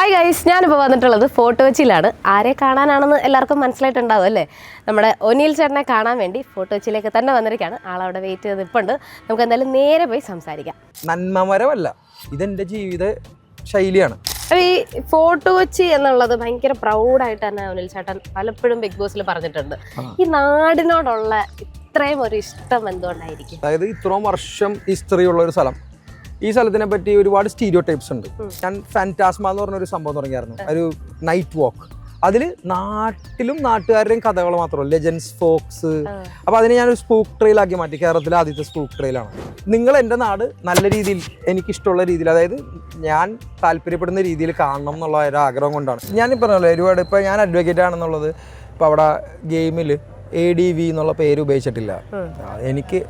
Hi guys, ഞാനിപ്പോൾ വന്നിട്ടുള്ളത് fort കൊച്ചിയിലാണ്. ആരെ കാണാനാണെന്ന് എല്ലാവർക്കും മനസ്സിലായിട്ടുണ്ടാവും അല്ലേ? നമ്മുടെ ഒനിൽ ചേട്ടനെ കാണാൻ വേണ്ടി ഫോർട്ട് കൊച്ചിയിലേക്ക് തന്നെ വന്നിരിക്കുകയാണ്. ആളവിടെ വെയിറ്റ് ചെയ്ത് നിൽപ്പുണ്ട്. നമുക്ക് എന്തായാലും നേരെ പോയി സംസാരിക്കാം. നന്മമരമല്ല, ഇതെൻ്റെ ജീവിത ശൈലിയാണ്. അപ്പോൾ ഈ ഫോർട്ട് കൊച്ചി എന്നുള്ളത് ഭയങ്കര പ്രൗഡായിട്ട് തന്നെ ഒനിൽ ചേട്ടൻ പലപ്പോഴും ബിഗ് ബോസിൽ പറഞ്ഞിട്ടുണ്ട്. ഈ നാടിനോടുള്ള ഇത്രയും ഒരു ഇഷ്ടം എന്തുകൊണ്ടായിരിക്കും? അതായത് ഇത്രയും വർഷം ഹിസ്റ്ററി ഉള്ള ഒരു സ്ഥലം. ഈ സ്ഥലത്തിനെ പറ്റി ഒരുപാട് സ്റ്റീരിയോ ടൈപ്സ് ഉണ്ട്. ഞാൻ ഫാന്റാസ്മ എന്ന് പറഞ്ഞൊരു സംഭവം തുടങ്ങിയായിരുന്നു, ഒരു നൈറ്റ് വാക്ക്. അതിൽ നാട്ടിലും നാട്ടുകാരുടെയും കഥകൾ മാത്രമല്ല, ലെജൻസ്, ഫോക്സ്. അപ്പോൾ അതിനെ ഞാനൊരു സ്പൂക്ക് ട്രെയിലാക്കി മാറ്റി. കേരളത്തിലെ ആദ്യത്തെ സ്പൂക്ക് ട്രെയിലാണ്. നിങ്ങൾ എൻ്റെ നാട് നല്ല രീതിയിൽ, എനിക്കിഷ്ടമുള്ള രീതിയിൽ, അതായത് ഞാൻ താല്പര്യപ്പെടുന്ന രീതിയിൽ കാണണം എന്നുള്ള ഒരു ആഗ്രഹം കൊണ്ടാണ്. ഞാൻ പറഞ്ഞല്ലോ, ഒരുപാട് ഇപ്പോൾ ഞാൻ അഡ്വക്കേറ്റ് ആണെന്നുള്ളത് ഇപ്പോൾ അവിടെ ഗെയിമിൽ ADV എന്നുള്ള പേര് ഉപയോഗിച്ചിട്ടില്ല. എനിക്ക്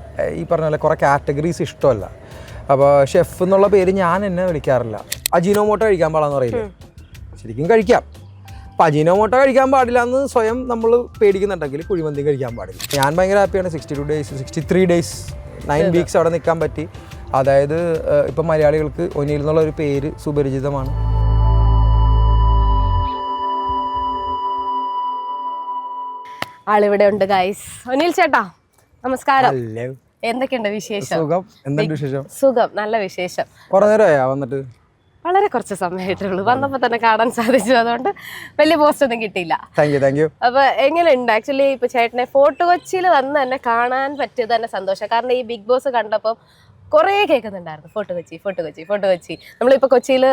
ഈ പറഞ്ഞ പോലെ കുറേ കാറ്റഗറീസ് ഇഷ്ടമല്ല. അപ്പോൾ ഷെഫ് എന്നുള്ള പേര് ഞാൻ എന്നെ വിളിക്കാറില്ല. അജിനോമോട്ടോ കഴിക്കാൻ പാടില്ലെന്ന് പറയില്ലേ? ശരിക്കും കഴിക്കാം. അപ്പോൾ അജിനോമോട്ടോ കഴിക്കാൻ പാടില്ല എന്ന് സ്വയം നമ്മൾ പേടിക്കുന്നുണ്ടെങ്കിൽ കുഴിമന്തി കഴിക്കാൻ പാടില്ല. ഞാൻ ഭയങ്കര ഹാപ്പിയാണ്. 62 ഡേയ്സ് 63 ഡേയ്സ് 9 വീക്സ് അവിടെ നിൽക്കാൻ പറ്റി. അതായത് ഇപ്പം മലയാളികൾക്ക് ഒനിൽ എന്നുള്ള ഒരു പേര് സുപരിചിതമാണ്. ആളിവിടെ ഉണ്ട് ഗൈസ്. ഒനിൽ ചേട്ടാ നമസ്കാരം. എന്തൊക്കെയുണ്ട് വിശേഷം? സുഖം. എന്തുണ്ട് വിശേഷം? സുഖം, നല്ല വിശേഷം. കുറേ നേരമായാ വന്നിട്ട്? വളരെ കുറച്ച് സമയമായിട്ടുള്ളൂ. വന്നപ്പോൾ തന്നെ കാണാൻ സാധിച്ചു, അതുകൊണ്ട് വലിയ പോസ്റ്റ് ഒന്നും കിട്ടിയില്ല. Thank you. അപ്പൊ എങ്ങനെയുണ്ട് ആക്ച്വലി ഇപ്പൊ ചേട്ടനെ ഫോർട്ട് കൊച്ചിയിൽ വന്ന് തന്നെ കാണാൻ പറ്റിയത് തന്നെ സന്തോഷം. കാരണം ഈ ബിഗ് ബോസ് കണ്ടപ്പം കുറേ കേൾക്കുന്നുണ്ടായിരുന്നു, ഫോർട്ട് കൊച്ചി. നമ്മളിപ്പോൾ കൊച്ചിയിൽ,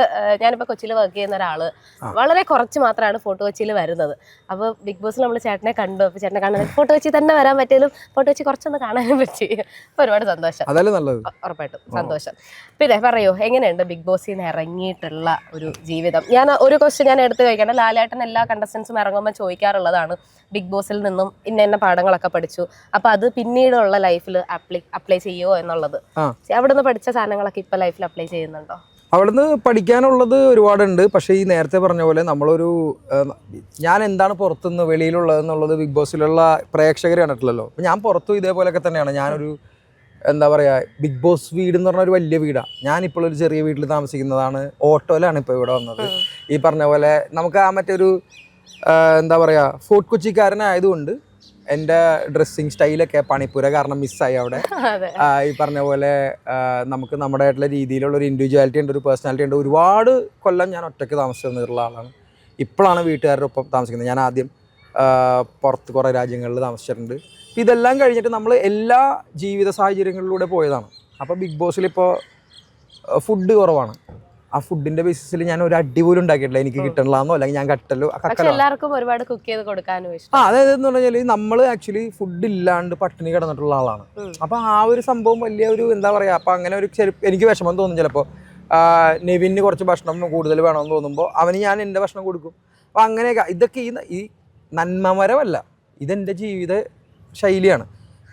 ഞാനിപ്പോൾ കൊച്ചിയിൽ വർക്ക് ചെയ്യുന്ന ഒരാള്, വളരെ കുറച്ച് മാത്രമാണ് ഫോർട്ട് കൊച്ചിയിൽ വരുന്നത്. അപ്പോൾ ബിഗ് ബോസിൽ നമ്മൾ ചേട്ടനെ കണ്ടു. അപ്പോൾ ചേട്ടനെ കാണാൻ ഫോർട്ട് കൊച്ചി തന്നെ വരാൻ പറ്റിയാലും ഫോർട്ട് കൊച്ചി കുറച്ചൊന്ന് കാണാനും പറ്റി. അപ്പോൾ ഒരുപാട് സന്തോഷം. അതല്ലേ നല്ലത്. ഉറപ്പായിട്ടും സന്തോഷം. പിന്നെ പറയൂ, എങ്ങനെയുണ്ട് ബിഗ് ബോസിൽ നിന്ന് ഇറങ്ങിയിട്ടുള്ള ഒരു ജീവിതം? ഞാൻ ഒരു ക്വസ്റ്റ്യൻ ഞാൻ എടുത്തു കഴിക്കണം. ലാലേട്ടൻ എല്ലാ കണ്ടസ്റ്റൻസും ഇറങ്ങുമ്പോൾ ചോദിക്കാറുള്ളതാണ്, ബിഗ് ബോസിൽ നിന്നും ഇന്ന പാഠങ്ങളൊക്കെ പഠിച്ചു, അപ്പോൾ അത് പിന്നീടുള്ള ലൈഫിൽ അപ്ലൈ ചെയ്യുമോ എന്നുള്ളത്. അവിടെ നിന്ന് പഠിച്ച സാധനങ്ങളൊക്കെ ഇപ്പൊ ലൈഫിൽ അപ്ലൈ ചെയ്യുന്നുണ്ടോ? അവിടുന്ന് പഠിക്കാനുള്ളത് ഒരുപാടുണ്ട്. പക്ഷേ ഈ നേരത്തെ പറഞ്ഞ പോലെ നമ്മളൊരു, ഞാൻ എന്താണ് പുറത്തുനിന്ന് വെളിയിലുള്ളതെന്നുള്ളത് ബിഗ് ബോസിലുള്ള പ്രേക്ഷകർ കണ്ടിട്ടില്ലല്ലോ. അപ്പം ഞാൻ പുറത്തും ഇതേപോലെയൊക്കെ തന്നെയാണ്. ഞാനൊരു എന്താ പറയുക, ബിഗ് ബോസ് വീട് എന്ന് പറഞ്ഞ ഒരു വലിയ വീടാണ്. ഞാനിപ്പോൾ ഒരു ചെറിയ വീട്ടിൽ താമസിക്കുന്നതാണ്. ഓട്ടോയിലാണ് ഇപ്പോൾ ഇവിടെ വന്നത്. ഈ പറഞ്ഞ പോലെ നമുക്ക് ആ മറ്റൊരു എന്താ പറയുക, ഫോർട്ട് കൊച്ചിക്കാരനായതുകൊണ്ട് എൻ്റെ ഡ്രസ്സിങ് സ്റ്റൈലൊക്കെ പണിപ്പുര കാരണം മിസ്സായി അവിടെ. ഈ പറഞ്ഞ പോലെ നമുക്ക് നമ്മുടെ ആയിട്ടുള്ള രീതിയിലുള്ളൊരു ഇൻഡിവിജ്വാലിറ്റി ഉണ്ട്, ഒരു പേഴ്സണാലിറ്റി ഉണ്ട്. ഒരുപാട് കൊല്ലം ഞാൻ ഒറ്റയ്ക്ക് താമസിച്ചിരുന്നുള്ള ആളാണ്. ഇപ്പോഴാണ് വീട്ടുകാരുടെ ഒപ്പം താമസിക്കുന്നത്. ഞാൻ ആദ്യം പുറത്ത് കുറേ രാജ്യങ്ങളിൽ താമസിച്ചിട്ടുണ്ട്. ഇതെല്ലാം കഴിഞ്ഞിട്ട് നമ്മൾ എല്ലാ ജീവിത സാഹചര്യങ്ങളിലൂടെ പോയതാണ്. അപ്പോൾ ബിഗ് ബോസിലിപ്പോൾ ഫുഡ് കുറവാണ്. ആ ഫുഡിന്റെ ബേസിസിൽ ഞാൻ ഒരു അടി പോലും ഉണ്ടാക്കിയിട്ടില്ല. എനിക്ക് കിട്ടണല്ലോ, അല്ലെങ്കിൽ ഞാൻ എല്ലാവർക്കും ഒരുപാട് കുക്ക് ചെയ്ത് കൊടുക്കാനും ഇഷ്ടം. അതായത് എന്ന് പറഞ്ഞാൽ നമ്മൾ ആക്ച്വലി ഫുഡ് ഇല്ലാണ്ട് പട്ടിണി കിടന്നിട്ടുള്ള ആളാണ്. അപ്പൊ ആ ഒരു സംഭവം വലിയ ഒരു എന്താ പറയാ, അപ്പൊ അങ്ങനെ ഒരു എനിക്ക് വിഷമം തോന്നും ചിലപ്പോൾ. നെവിന് കുറച്ച് ഭക്ഷണം കൂടുതൽ വേണമെന്ന് തോന്നുമ്പോൾ അവന് ഞാൻ എൻ്റെ ഭക്ഷണം കൊടുക്കും. അപ്പൊ അങ്ങനെയൊക്കെ ഇതൊക്കെ ഈ നന്മമരമല്ല, ഇതെൻ്റെ ജീവിത ശൈലിയാണ്.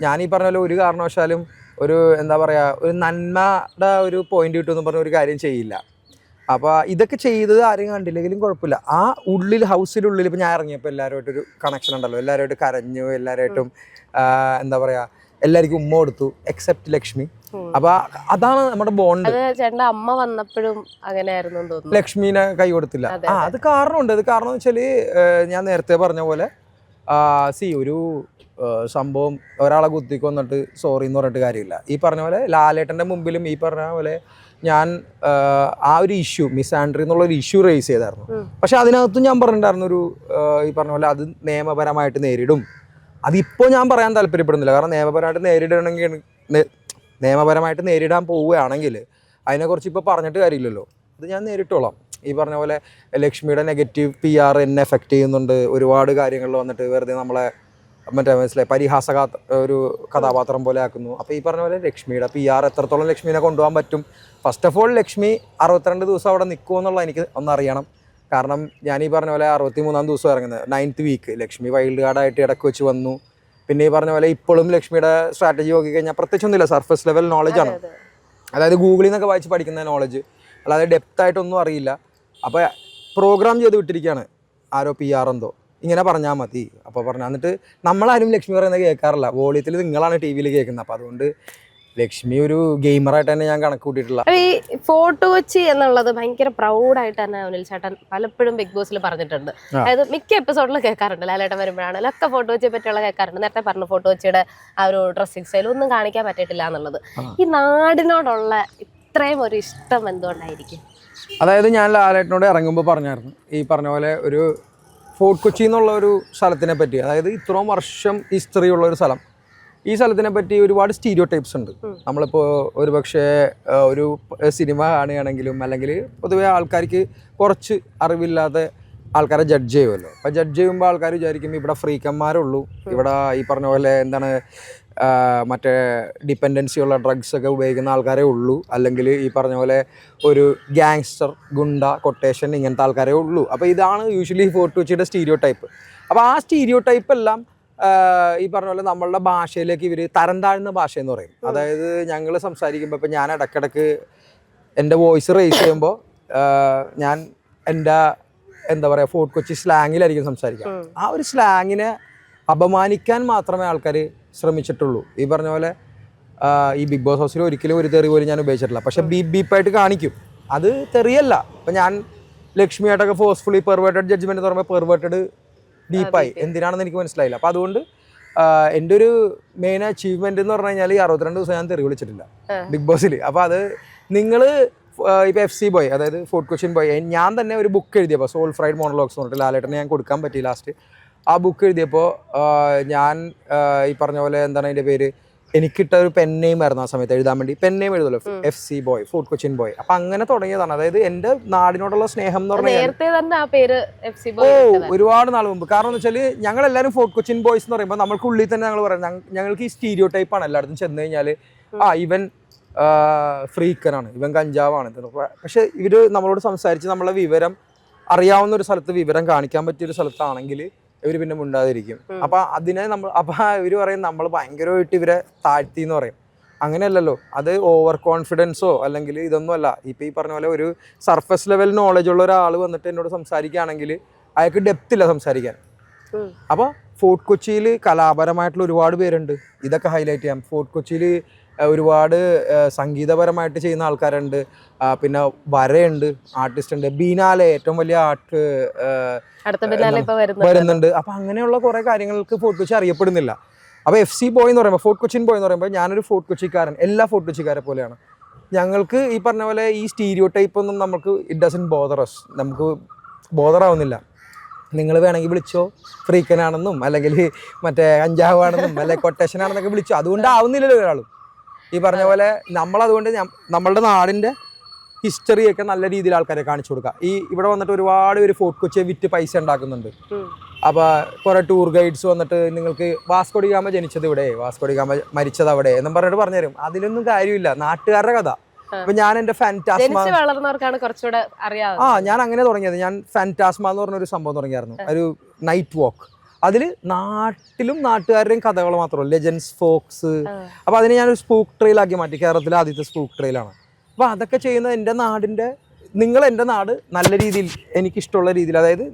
ഞാൻ ഈ പറഞ്ഞ പോലെ ഒരു കാരണവശാലും ഒരു എന്താ പറയാ, ഒരു നന്മയുടെ ഒരു പോയിന്റ് കിട്ടുമെന്ന് പറഞ്ഞ ഒരു കാര്യം ചെയ്യില്ല. അപ്പോൾ ഇതൊക്കെ ചെയ്തത് ആരും കണ്ടില്ലെങ്കിലും കുഴപ്പമില്ല. ആ ഉള്ളിൽ, ഹൗസിനുള്ളിൽ ഇപ്പം ഞാൻ ഇറങ്ങിയപ്പോൾ എല്ലാവരുമായിട്ടൊരു കണക്ഷൻ ഉണ്ടല്ലോ. എല്ലാവരുമായിട്ട് കരഞ്ഞു, എല്ലാവരുമായിട്ടും എന്താ പറയുക, എല്ലാവർക്കും ഉമ്മ കൊടുത്തു, എക്സെപ്റ്റ് ലക്ഷ്മി. അപ്പോൾ അതാണ് നമ്മുടെ ബോണ്ട്. ചേട്ടൻ്റെ അമ്മ വന്നപ്പോഴും അങ്ങനെയായിരുന്നു തോന്നുന്നു, ലക്ഷ്മീനെ കൈ കൊടുത്തില്ല. അത് കാരണമുണ്ട്. അത് കാരണം എന്ന് വെച്ചാൽ ഞാൻ നേരത്തെ പറഞ്ഞ പോലെ ഒരു സംഭവം ഒരാളെ കുത്തിക്കൊന്നിട്ട് സോറി എന്ന് പറഞ്ഞിട്ട് കാര്യമില്ല. ഈ പറഞ്ഞ പോലെ ലാലേട്ടൻ്റെ മുമ്പിലും ഈ പറഞ്ഞ പോലെ ഞാൻ ആ ഒരു ഇഷ്യൂ, മിസ് ആൻഡ്രി എന്നുള്ളൊരു ഇഷ്യൂ റേസ് ചെയ്തായിരുന്നു. പക്ഷെ അതിനകത്തും ഞാൻ പറഞ്ഞിട്ടുണ്ടായിരുന്നു ഈ പറഞ്ഞ പോലെ അത് നിയമപരമായിട്ട് നേരിടും. അതിപ്പോൾ ഞാൻ പറയാൻ താല്പര്യപ്പെടുന്നില്ല. കാരണം നിയമപരമായിട്ട് നേരിടാൻ പോവുകയാണെങ്കിൽ അതിനെക്കുറിച്ച് ഇപ്പോൾ പറഞ്ഞിട്ട് കാര്യമില്ലല്ലോ. അത് ഞാൻ നേരിട്ടോളാം. ഈ പറഞ്ഞ പോലെ ലക്ഷ്മിയുടെ നെഗറ്റീവ് PR എന്നെ എഫക്റ്റ് ചെയ്യുന്നുണ്ട്. ഒരുപാട് കാര്യങ്ങളിൽ വന്നിട്ട് വെറുതെ നമ്മളെ മനസ്സിലായി ഒരു കഥാപാത്രം പോലെ ആക്കുന്നു. അപ്പോൾ ഈ പറഞ്ഞ പോലെ ലക്ഷ്മിയുടെ PR എത്രത്തോളം ലക്ഷ്മിനെ കൊണ്ടുപോകാൻ പറ്റും. ഫസ്റ്റ് ഓഫ് ഓൾ ലക്ഷ്മി 62 ദിവസം അവിടെ നിൽക്കുമോ എന്നുള്ള എനിക്ക് ഒന്നറിയണം. കാരണം ഞാൻ ഈ പറഞ്ഞ പോലെ 63-ാം ദിവസം ഇറങ്ങുന്നത്, 9th വീക്ക് ലക്ഷ്മി വൈൽഡ് കാർഡായിട്ട് ഇടയ്ക്ക് വെച്ച് വന്നു. പിന്നെ ഈ പറഞ്ഞ പോലെ ഇപ്പോഴും ലക്ഷ്മിയുടെ സ്ട്രാറ്റജി നോക്കിക്കഴിഞ്ഞാൽ പ്രത്യേകിച്ചൊന്നുമില്ല, സർഫസ് ലെവൽ നോളജാണ്. അതായത് ഗൂഗിളിൽ നിന്നൊക്കെ വായിച്ച് പഠിക്കുന്ന നോളജ്, അല്ലാതെ ഡെപ്തായിട്ടൊന്നും അറിയില്ല. അപ്പോൾ പ്രോഗ്രാം ചെയ്ത് വിട്ടിരിക്കുകയാണ് ആരോ PR എന്തോ, ഇങ്ങനെ പറഞ്ഞാൽ മതി. അപ്പോൾ പറഞ്ഞാൽ എന്നിട്ട് നമ്മളാരും ലക്ഷ്മി പറയുന്നത് കേൾക്കാറില്ല. വോളിയത്തിൽ നിങ്ങളാണ് TV കേൾക്കുന്നത്. അപ്പോൾ അതുകൊണ്ട് ലക്ഷ്മി ഒരു ഗെയിമറായിട്ട് തന്നെ ഞാൻ കണക്ക് കൂട്ടിയിട്ടുള്ള. ഈ ഫോർട്ട് കൊച്ചി എന്നുള്ളത് ഭയങ്കര പ്രൗഡായിട്ട് തന്നെ അനിൽ ചേട്ടൻ പലപ്പോഴും ബിഗ് ബോസിൽ പറഞ്ഞിട്ടുണ്ട്. അതായത് മിക്ക എപ്പിസോഡിലും കേൾക്കാറുണ്ട്, ലാലേട്ടൻ വരുമ്പോഴാണെങ്കിലും ഒക്കെ ഫോർട്ട് കൊച്ചിയെ പറ്റിയുള്ള കേൾക്കാറുണ്ട്. നേരത്തെ പറഞ്ഞു ഫോർട്ട് കൊച്ചിയുടെ ആ ഒരു ഡ്രസ്സിങ് സ്റ്റൈൽ ഒന്നും കാണിക്കാൻ പറ്റിയിട്ടില്ല എന്നുള്ളത്. ഈ നാടിനോടുള്ള ഇത്രയും ഒരു ഇഷ്ടം എന്തുകൊണ്ടായിരിക്കും? അതായത് ഞാൻ ലാലേട്ടനോട് ഇറങ്ങുമ്പോൾ പറഞ്ഞായിരുന്നു ഈ പറഞ്ഞ പോലെ ഒരു ഫോർട്ട് കൊച്ചി എന്നുള്ള ഒരു സ്ഥലത്തിനെ പറ്റി, അതായത് ഇത്രയും വർഷം ഹിസ്റ്ററി ഉള്ള ഒരു സ്ഥലം, ഈ സ്ഥലത്തിനെ പറ്റി ഒരുപാട് സ്റ്റീരിയോ ടൈപ്സ് ഉണ്ട്. നമ്മളിപ്പോൾ ഒരു പക്ഷേ ഒരു സിനിമ കാണുകയാണെങ്കിലും അല്ലെങ്കിൽ പൊതുവെ ആൾക്കാർക്ക് കുറച്ച് അറിവില്ലാത്ത ആൾക്കാരെ ജഡ്ജ് ചെയ്യുമല്ലോ. അപ്പോൾ ജഡ്ജ് ചെയ്യുമ്പോൾ ആൾക്കാർ വിചാരിക്കും ഇവിടെ ഫ്രീക്കന്മാരുള്ളൂ, ഇവിടെ ഈ പറഞ്ഞ പോലെ എന്താണ് മറ്റേ ഡിപ്പെൻഡൻസി ഉള്ള ഡ്രഗ്സ് ഒക്കെ ഉപയോഗിക്കുന്ന ആൾക്കാരേ ഉള്ളൂ, അല്ലെങ്കിൽ ഈ പറഞ്ഞ പോലെ ഒരു ഗ്യാങ്സ്റ്റർ, ഗുണ്ട, കൊട്ടേഷൻ ഇങ്ങനത്തെ ആൾക്കാരേ ഉള്ളൂ. അപ്പോൾ ഇതാണ് യൂഷ്വലി ഫോർട്ട് കൊച്ചിയുടെ സ്റ്റീരിയോ ടൈപ്പ്. അപ്പോൾ ആ സ്റ്റീരിയോ ടൈപ്പ് എല്ലാം ഈ പറഞ്ഞ പോലെ നമ്മളുടെ ഭാഷയിലേക്ക് ഇവർ തരം താഴ്ന്ന ഭാഷയെന്ന് പറയും. അതായത് ഞങ്ങൾ സംസാരിക്കുമ്പോൾ ഇപ്പം ഞാൻ ഇടയ്ക്കിടയ്ക്ക് എൻ്റെ വോയിസ് റേസ് ചെയ്യുമ്പോൾ ഞാൻ എൻ്റെ എന്താ പറയുക ഫോർട്ട് കൊച്ചി സ്ലാങ്ങിലായിരിക്കും സംസാരിക്കുക. ആ ഒരു സ്ലാങ്ങിനെ അപമാനിക്കാൻ മാത്രമേ ആൾക്കാർ ശ്രമിച്ചിട്ടുള്ളൂ. ഈ പറഞ്ഞ പോലെ ഈ ബിഗ് ബോസ് ഹൗസിൽ ഒരിക്കലും ഒരു തെറി പോലും ഞാൻ ഉപയോഗിച്ചിട്ടില്ല. പക്ഷെ ബീപ്പായിട്ട് കാണിക്കും, അത് തെറിയല്ല. ഇപ്പം ഞാൻ ലക്ഷ്മിയായിട്ടൊക്കെ ഫോഴ്സ്ഫുള്ളി പെർവേർട്ടഡ് ജഡ്ജ്മെൻറ്റ് എന്ന് പറയുമ്പോൾ പെർവേർട്ടഡ് ഡീപ്പായി എന്തിനാണെന്ന് എനിക്ക് മനസ്സിലായില്ല. അപ്പോൾ അതുകൊണ്ട് എൻ്റെ ഒരു മെയിൻ അച്ചീവ്മെൻറ്റ് എന്ന് പറഞ്ഞു കഴിഞ്ഞാൽ ഈ 62 ദിവസം ഞാൻ തെറി വിളിച്ചിട്ടില്ല ബിഗ് ബോസിൽ. അപ്പോൾ അത് നിങ്ങൾ ഇപ്പോൾ FC ബോയ്, അതായത് ഫോർട്ട് കൊച്ചിൻ ബോയ്, ഞാൻ തന്നെ ഒരു ബുക്ക് എഴുതിയപ്പോൾ സോൾ ഫ്രൈഡ് മോണോലോഗ്സ് എന്ന് പറഞ്ഞിട്ട് ലാലേട്ടനെ ഞാൻ കൊടുക്കാൻ പറ്റി ലാസ്റ്റ്. ആ ബുക്ക് എഴുതിയപ്പോൾ ഞാൻ ഈ പറഞ്ഞ പോലെ എന്താണ് അതിൻ്റെ പേര്, എനിക്കിട്ട ഒരു പെൻ നെയിം ആയിരുന്നു ആ സമയത്ത് എഴുതാൻ വേണ്ടി. പെൻ നെയിം എഴുതുമല്ലോ, FC boy, fort Cochin boy. അപ്പം അങ്ങനെ തുടങ്ങിയതാണ്. അതായത് എൻ്റെ നാടിനോടുള്ള സ്നേഹം എന്ന് പറഞ്ഞാൽ ഒരുപാട് നാൾ മുമ്പ്. കാരണം എന്ന് വെച്ചാൽ ഞങ്ങളെല്ലാവരും ഫോർട്ട് കൊച്ചിൻ ബോയ്സ് എന്ന് പറയുമ്പോൾ നമ്മൾക്കുള്ളിൽ തന്നെ ഞങ്ങൾ പറയാം ഞങ്ങൾക്ക് ഈ സ്റ്റീരിയോ ടൈപ്പാണ്. എല്ലായിടത്തും ചെന്ന് കഴിഞ്ഞാൽ ഇവൻ ഫ്രീക്കനാണ്, ഇവൻ കഞ്ചാവാണ്. പക്ഷെ ഇവർ നമ്മളോട് സംസാരിച്ച് നമ്മളെ വിവരം അറിയാവുന്ന ഒരു സ്ഥലത്ത് വിവരം കാണിക്കാൻ പറ്റിയൊരു സ്ഥലത്താണെങ്കിൽ ഇവർ പിന്നെ മിണ്ടാതിരിക്കും. അപ്പം അതിനെ ഇവർ പറയും നമ്മൾ ഭയങ്കരമായിട്ട് ഇവരെ താഴ്ത്തി എന്ന് പറയും. അങ്ങനെയല്ലല്ലോ, അത് ഓവർ കോൺഫിഡൻസോ അല്ലെങ്കിൽ ഇതൊന്നും അല്ല. ഇപ്പം ഈ പറഞ്ഞ പോലെ ഒരു സർഫസ് ലെവൽ നോളജ് ഉള്ള ഒരാൾ വന്നിട്ട് എന്നോട് സംസാരിക്കുകയാണെങ്കിൽ അയാൾക്ക് ഡെപ്ത് ഇല്ല സംസാരിക്കാൻ. അപ്പോൾ ഫോർട്ട് കൊച്ചിയിൽ കലാപരമായിട്ടുള്ള ഒരുപാട് പേരുണ്ട്, ഇതൊക്കെ ഹൈലൈറ്റ് ചെയ്യാം. ഫോർട്ട് കൊച്ചിയിൽ ഒരുപാട് സംഗീതപരമായിട്ട് ചെയ്യുന്ന ആൾക്കാരുണ്ട്, പിന്നെ വരയുണ്ട്, ആർട്ടിസ്റ്റ് ഉണ്ട്, ബീനാലെ ഏറ്റവും വലിയ ആർട്ട് വരുന്നുണ്ട്. അപ്പം അങ്ങനെയുള്ള കുറേ കാര്യങ്ങൾക്ക് ഫോർട്ട് കൊച്ചി അറിയപ്പെടുന്നില്ല. അപ്പോൾ FC ബോയ് എന്ന് പറയുമ്പോൾ, ഫോർട്ട് കൊച്ചിൻ ബോയ് എന്ന് പറയുമ്പോൾ ഞാനൊരു ഫോർട്ട് കൊച്ചിക്കാരൻ, എല്ലാ ഫോർട്ട് കൊച്ചിക്കാരെ പോലെയാണ്. ഞങ്ങൾക്ക് ഈ പറഞ്ഞ പോലെ ഈ സ്റ്റീരിയോ ടൈപ്പ് ഒന്നും നമുക്ക് ഇറ്റ് ഡസൻറ്റ് ബോദർ അസ്, നമുക്ക് ബോദറാവുന്നില്ല. നിങ്ങൾ വേണമെങ്കിൽ വിളിച്ചോ ഫ്രീക്കനാണെന്നും അല്ലെങ്കിൽ മറ്റേ കഞ്ചാവാണെന്നും അല്ലെങ്കിൽ കൊട്ടേഷനാണെന്നൊക്കെ വിളിച്ചോ, അതുകൊണ്ടാവുന്നില്ലല്ലോ ഒരാളും. ഈ പറഞ്ഞ പോലെ നമ്മളതുകൊണ്ട് നമ്മളുടെ നാടിൻ്റെ ഹിസ്റ്ററിയൊക്കെ നല്ല രീതിയിൽ ആൾക്കാരെ കാണിച്ചു കൊടുക്കുക. ഈ ഇവിടെ വന്നിട്ട് ഒരുപാട് പേര് ഫോർട്ട് കൊച്ചിയെ വിറ്റ് പൈസ ഉണ്ടാക്കുന്നുണ്ട്. അപ്പോൾ കുറേ ടൂർ ഗൈഡ്സ് വന്നിട്ട് നിങ്ങൾക്ക് വാസ്കോ ഡി ഗാമ ജനിച്ചത് ഇവിടെ, വാസ്കോ ഡി ഗാമ മരിച്ചത് അവിടെ എന്നും പറഞ്ഞിട്ട് പറഞ്ഞുതരും. അതിലൊന്നും കാര്യമില്ല, നാട്ടുകാരുടെ കഥ. അപ്പൊ ഞാൻ എന്റെ ഫാന്റാസ്മ ഞാൻ അങ്ങനെ തുടങ്ങിയത്. ഞാൻ ഫാന്റാസ്മ എന്ന് പറഞ്ഞൊരു സംഭവം തുടങ്ങിയായിരുന്നു, ഒരു നൈറ്റ് വാക്ക്. അതിൽ നാട്ടിലും നാട്ടുകാരുടെയും കഥകൾ മാത്രമല്ല, ലെജൻസ്, ഫോക്സ്. അപ്പോൾ അതിനെ ഞാനൊരു സ്പൂക്ക് ട്രെയിലാക്കി മാറ്റി. കേരളത്തിലെ ആദ്യത്തെ സ്പൂക്ക് ട്രെയിലാണ്. അപ്പോൾ അതൊക്കെ ചെയ്യുന്നത് എൻ്റെ നാടിൻ്റെ, നിങ്ങൾ എൻ്റെ നാട് നല്ല രീതിയിൽ എനിക്കിഷ്ടമുള്ള രീതിയിൽ, അതായത്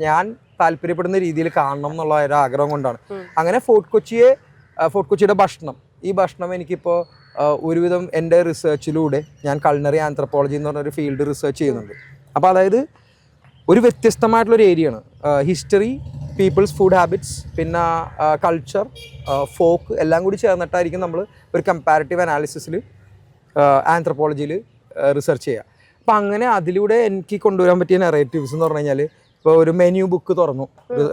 ഞാൻ താല്പര്യപ്പെടുന്ന രീതിയിൽ കാണണം എന്നുള്ള ഒരു ആഗ്രഹം കൊണ്ടാണ്. അങ്ങനെ ഫോർട്ട് കൊച്ചിയുടെ ഭക്ഷണം, ഈ ഭക്ഷണം എനിക്കിപ്പോൾ ഒരുവിധം എൻ്റെ റിസർച്ചിലൂടെ ഞാൻ കൾണറി ആന്ത്രപ്പോളജി എന്ന് പറഞ്ഞൊരു ഫീൽഡ് റിസർച്ച് ചെയ്യുന്നുണ്ട്. അപ്പോൾ അതായത് ഒരു വ്യത്യസ്തമായിട്ടുള്ളൊരു ഏരിയയാണ്. ഹിസ്റ്ററി, പീപ്പിൾസ് ഫുഡ് ഹാബിറ്റ്സ്, പിന്നെ കൾച്ചർ, ഫോക്ക് എല്ലാം കൂടി ചേർന്നിട്ടായിരിക്കും നമ്മൾ ഒരു കമ്പാരിറ്റീവ് അനാലിസിസിൽ ആന്ത്രപ്പോളജിയിൽ റിസർച്ച് ചെയ്യുക. അപ്പോൾ അങ്ങനെ അതിലൂടെ എനിക്ക് കൊണ്ടുവരാൻ പറ്റിയ നെറേറ്റീവ്സ് എന്ന് പറഞ്ഞു കഴിഞ്ഞാൽ, ഇപ്പോൾ ഒരു മെനു ബുക്ക് തുറന്നു,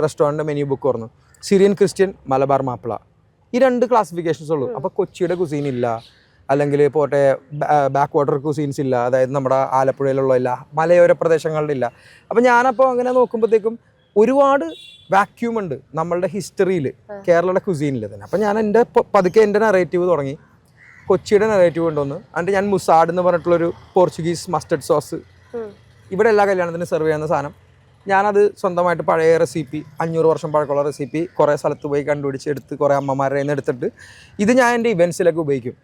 റെസ്റ്റോറൻറ്റ് മെനു ബുക്ക് തുറന്നു, സിറിയൻ, ക്രിസ്ത്യൻ, മലബാർ, മാപ്പിള, ഈ 2 ക്ലാസിഫിക്കേഷൻസ് ഉള്ളൂ. അപ്പോൾ കൊച്ചിയുടെ കുസീൻ ഇല്ല, അല്ലെങ്കിൽ പോട്ടെ ബാക്ക് വാട്ടർ കുസീൻസ് ഇല്ല, അതായത് നമ്മുടെ ആലപ്പുഴയിലുള്ള ഇല്ല, മലയോര പ്രദേശങ്ങളിലില്ല. അപ്പോൾ ഞാനപ്പോൾ അങ്ങനെ നോക്കുമ്പോഴത്തേക്കും ഒരുപാട് വാക്യൂം ഉണ്ട് നമ്മളുടെ ഹിസ്റ്ററിയിൽ, കേരളയുടെ കുസീനിൽ തന്നെ. അപ്പോൾ ഞാൻ പതുക്കെ എൻ്റെ നെറേറ്റീവ് തുടങ്ങി, കൊച്ചിയുടെ നെറേറ്റീവ് കൊണ്ടുവന്ന്. എന്നിട്ട് ഞാൻ മുസാഡ് എന്ന് പറഞ്ഞിട്ടുള്ളൊരു പോർച്ചുഗീസ് മസ്റ്റർഡ് സോസ് ഇവിടെ എല്ലാ കല്യാണത്തിനും സെർവ് ചെയ്യുന്ന സാധനം, ഞാനത് സ്വന്തമായിട്ട് പഴയ റെസിപ്പി, 500 വർഷം പഴക്കമുള്ള റെസിപ്പി കുറേ സ്ഥലത്ത് പോയി കണ്ടുപിടിച്ച് എടുത്ത് കുറേ അമ്മമാരുടെ നിന്ന് എടുത്തിട്ട് ഇത് ഞാൻ എൻ്റെ ഇവൻറ്റ്സിലൊക്കെ ഉപയോഗിക്കും.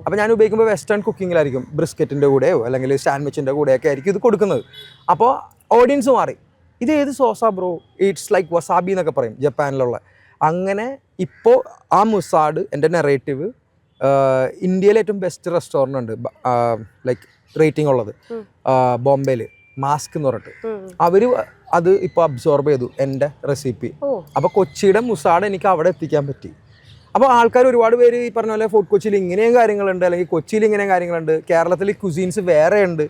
അപ്പോൾ ഞാൻ ഉപയോഗിക്കുമ്പോൾ വെസ്റ്റേൺ കുക്കിങ്ങിലായിരിക്കും, ബ്രിസ്ക്കറ്റിൻ്റെ കൂടെയോ അല്ലെങ്കിൽ സാൻഡ്വിച്ചിൻ്റെ കൂടെയൊക്കെ ആയിരിക്കും ഇത് കൊടുക്കുന്നത്. അപ്പോൾ ഓഡിയൻസ് മാറി, ഇത് ഏത് സോസാ ബ്രോ, ഇറ്റ്സ് ലൈക്ക് വസാബി എന്നൊക്കെ പറയും ജപ്പാനിലുള്ള. അങ്ങനെ ഇപ്പോൾ ആ മുസാഡ് എൻ്റെ നെറേറ്റീവ് ഇന്ത്യയിലെ ഏറ്റവും ബെസ്റ്റ് റെസ്റ്റോറൻ്റ് ഉണ്ട് ലൈക്ക് റേറ്റിംഗ് ഉള്ളത് ബോംബെയിൽ മാസ്ക് എന്ന് പറഞ്ഞിട്ട് അവർ അത് ഇപ്പോൾ അബ്സോർബ് ചെയ്തു എൻ്റെ റെസിപ്പി. അപ്പോൾ കൊച്ചിയുടെ മുസാഡ് എനിക്ക് അവിടെ എത്തിക്കാൻ പറ്റി. അപ്പോൾ ആൾക്കാർ ഒരുപാട് പേര് ഈ പറഞ്ഞ പോലെ ഫോർട്ട് കൊച്ചിയിൽ ഇങ്ങനെയും കാര്യങ്ങളുണ്ട്, അല്ലെങ്കിൽ കൊച്ചിയിൽ ഇങ്ങനെയും കാര്യങ്ങളുണ്ട്, കേരളത്തിൽ കുസീൻസ് വേറെ ഉണ്ട്,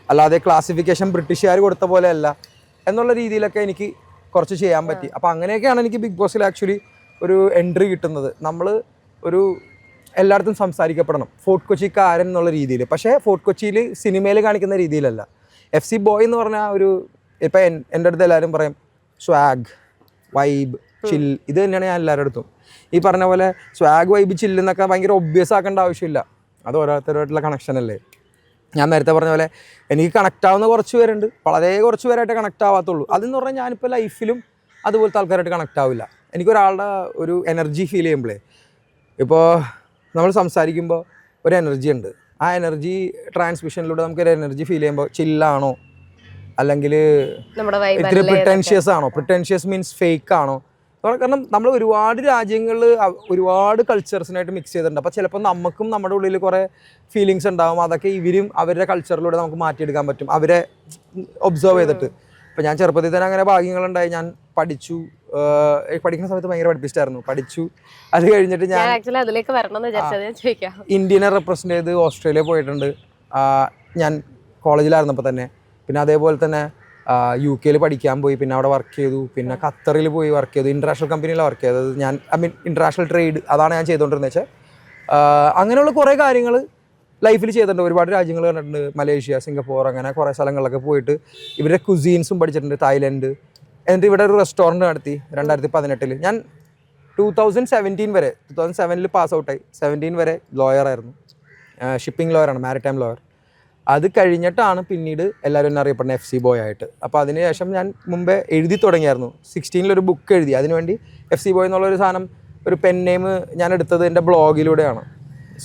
അല്ലാതെ ക്ലാസിഫിക്കേഷൻ ബ്രിട്ടീഷുകാർ കൊടുത്ത പോലെ അല്ല എന്നുള്ള രീതിയിലൊക്കെ എനിക്ക് കുറച്ച് ചെയ്യാൻ പറ്റി. അപ്പോൾ അങ്ങനെയൊക്കെയാണ് എനിക്ക് ബിഗ് ബോസിൽ ആക്ച്വലി ഒരു എൻട്രി കിട്ടുന്നത്. നമ്മൾ ഒരു എല്ലായിടത്തും സംസാരിക്കപ്പെടണം, ഫോർട്ട് കൊച്ചിക്കാരൻ എന്നുള്ള രീതിയിൽ. പക്ഷേ ഫോർട്ട് കൊച്ചിയിൽ സിനിമയിൽ കാണിക്കുന്ന രീതിയിലല്ല. FC ബോയ് എന്ന് പറഞ്ഞാൽ ഒരു ഇപ്പം എൻ്റെ അടുത്ത് എല്ലാവരും പറയും സ്വാഗ്, വൈബ്, ചിൽ, ഇത് തന്നെയാണ് ഞാൻ എല്ലാവരുടെ അടുത്തും. ഈ പറഞ്ഞ പോലെ സ്വാഗ്, വൈബ്, ചില്ലെന്നൊക്കെ ഭയങ്കര ഒബ്വിയസ് ആക്കേണ്ട ആവശ്യമില്ല. അത് ഓരോരുത്തരുമായിട്ടുള്ള കണക്ഷൻ അല്ലേ. ഞാൻ നേരത്തെ പറഞ്ഞ പോലെ എനിക്ക് കണക്റ്റ് ആവുന്ന കുറച്ച് പേരുണ്ട്, വളരെ കുറച്ച് പേരായിട്ട് കണക്റ്റ് ആവാത്തുള്ളൂ. അതെന്ന് പറഞ്ഞാൽ ഞാനിപ്പോൾ ലൈഫിലും അതുപോലത്തെ ആൾക്കാരായിട്ട് കണക്റ്റ് ആവില്ല. എനിക്കൊരാളുടെ ഒരു എനർജി ഫീൽ ചെയ്യുമ്പോഴേ, ഇപ്പോൾ നമ്മൾ സംസാരിക്കുമ്പോൾ ഒരു എനർജി ഉണ്ട്, ആ എനർജി ട്രാൻസ്മിഷനിലൂടെ നമുക്കൊരു എനർജി ഫീൽ ചെയ്യുമ്പോൾ ചില്ലാണോ അല്ലെങ്കിൽ ഇത്തിരി പ്രിറ്റൻഷ്യസ് ആണോ, പ്രിറ്റൻഷ്യസ് മീൻസ് ഫേക്ക് ആണോ. കാരണം നമ്മൾ ഒരുപാട് രാജ്യങ്ങളിൽ ഒരുപാട് കൾച്ചേഴ്സിനായിട്ട് മിക്സ് ചെയ്തിട്ടുണ്ട്. അപ്പോൾ ചിലപ്പോൾ നമുക്കും നമ്മുടെ ഉള്ളിൽ കുറേ ഫീലിങ്സ് ഉണ്ടാകും. അതൊക്കെ ഇവരും അവരുടെ കൾച്ചറിലൂടെ നമുക്ക് മാറ്റിയെടുക്കാൻ പറ്റും, അവരെ ഒബ്സർവ് ചെയ്തിട്ട്. ഇപ്പോൾ ഞാൻ ചെറുപ്പത്തിൽ തന്നെ അങ്ങനെ ഭാഗ്യങ്ങളുണ്ടായി. ഞാൻ പഠിച്ചു, പഠിക്കുന്ന സമയത്ത് ഭയങ്കര പഠിപ്പിച്ചിട്ടായിരുന്നു, പഠിച്ചു. അത് കഴിഞ്ഞിട്ട് ഞാൻ ഇന്ത്യനെ റെപ്രസെൻ്റ് ചെയ്ത് ഓസ്ട്രേലിയ പോയിട്ടുണ്ട് ഞാൻ കോളേജിലായിരുന്നപ്പോൾ തന്നെ. പിന്നെ അതേപോലെ തന്നെ UK പഠിക്കാൻ പോയി, പിന്നെ അവിടെ വർക്ക് ചെയ്തു. പിന്നെ ഖത്തറിൽ പോയി വർക്ക് ചെയ്തു, ഇൻ്റർനാഷണൽ കമ്പനിയിലാണ് വർക്ക് ചെയ്തത് ഞാൻ. ഇൻ്റർനാഷണൽ ട്രേഡ് അതാണ് ഞാൻ ചെയ്തുകൊണ്ടിരുന്നത് വെച്ചാൽ. അങ്ങനെയുള്ള കുറേ കാര്യങ്ങൾ ലൈഫിൽ ചെയ്തിട്ടുണ്ട്. ഒരുപാട് രാജ്യങ്ങൾ കണ്ടിട്ടുണ്ട്, മലേഷ്യ, സിംഗപ്പൂർ, അങ്ങനെ കുറേ സ്ഥലങ്ങളിലൊക്കെ പോയിട്ട് ഇവരുടെ കുസീൻസും പഠിച്ചിട്ടുണ്ട്, തായ്ലൻഡ്. എന്നിട്ട് ഇവിടെ ഒരു റെസ്റ്റോറൻറ്റ് നടത്തി 2018. ഞാൻ 2017 വരെ, 2007 പാസ് ഔട്ടായി, 17 വരെ ലോയറായിരുന്നു, ഷിപ്പിംഗ് ലോയറാണ്, മാരിടൈം ലോയർ. അത് കഴിഞ്ഞിട്ടാണ് പിന്നീട് എല്ലാവരും എന്നെ അറിയപ്പെടുന്ന FC ബോയ് ആയിട്ട്. അപ്പോൾ അതിനുശേഷം ഞാൻ മുമ്പേ എഴുതി തുടങ്ങിയായിരുന്നു. 16 ഒരു ബുക്ക് എഴുതി. അതിനുവേണ്ടി FC ബോയ് എന്നുള്ളൊരു സാധനം, ഒരു പെൻ നെയിം ഞാൻ എടുത്തത് എൻ്റെ ബ്ലോഗിലൂടെയാണ്.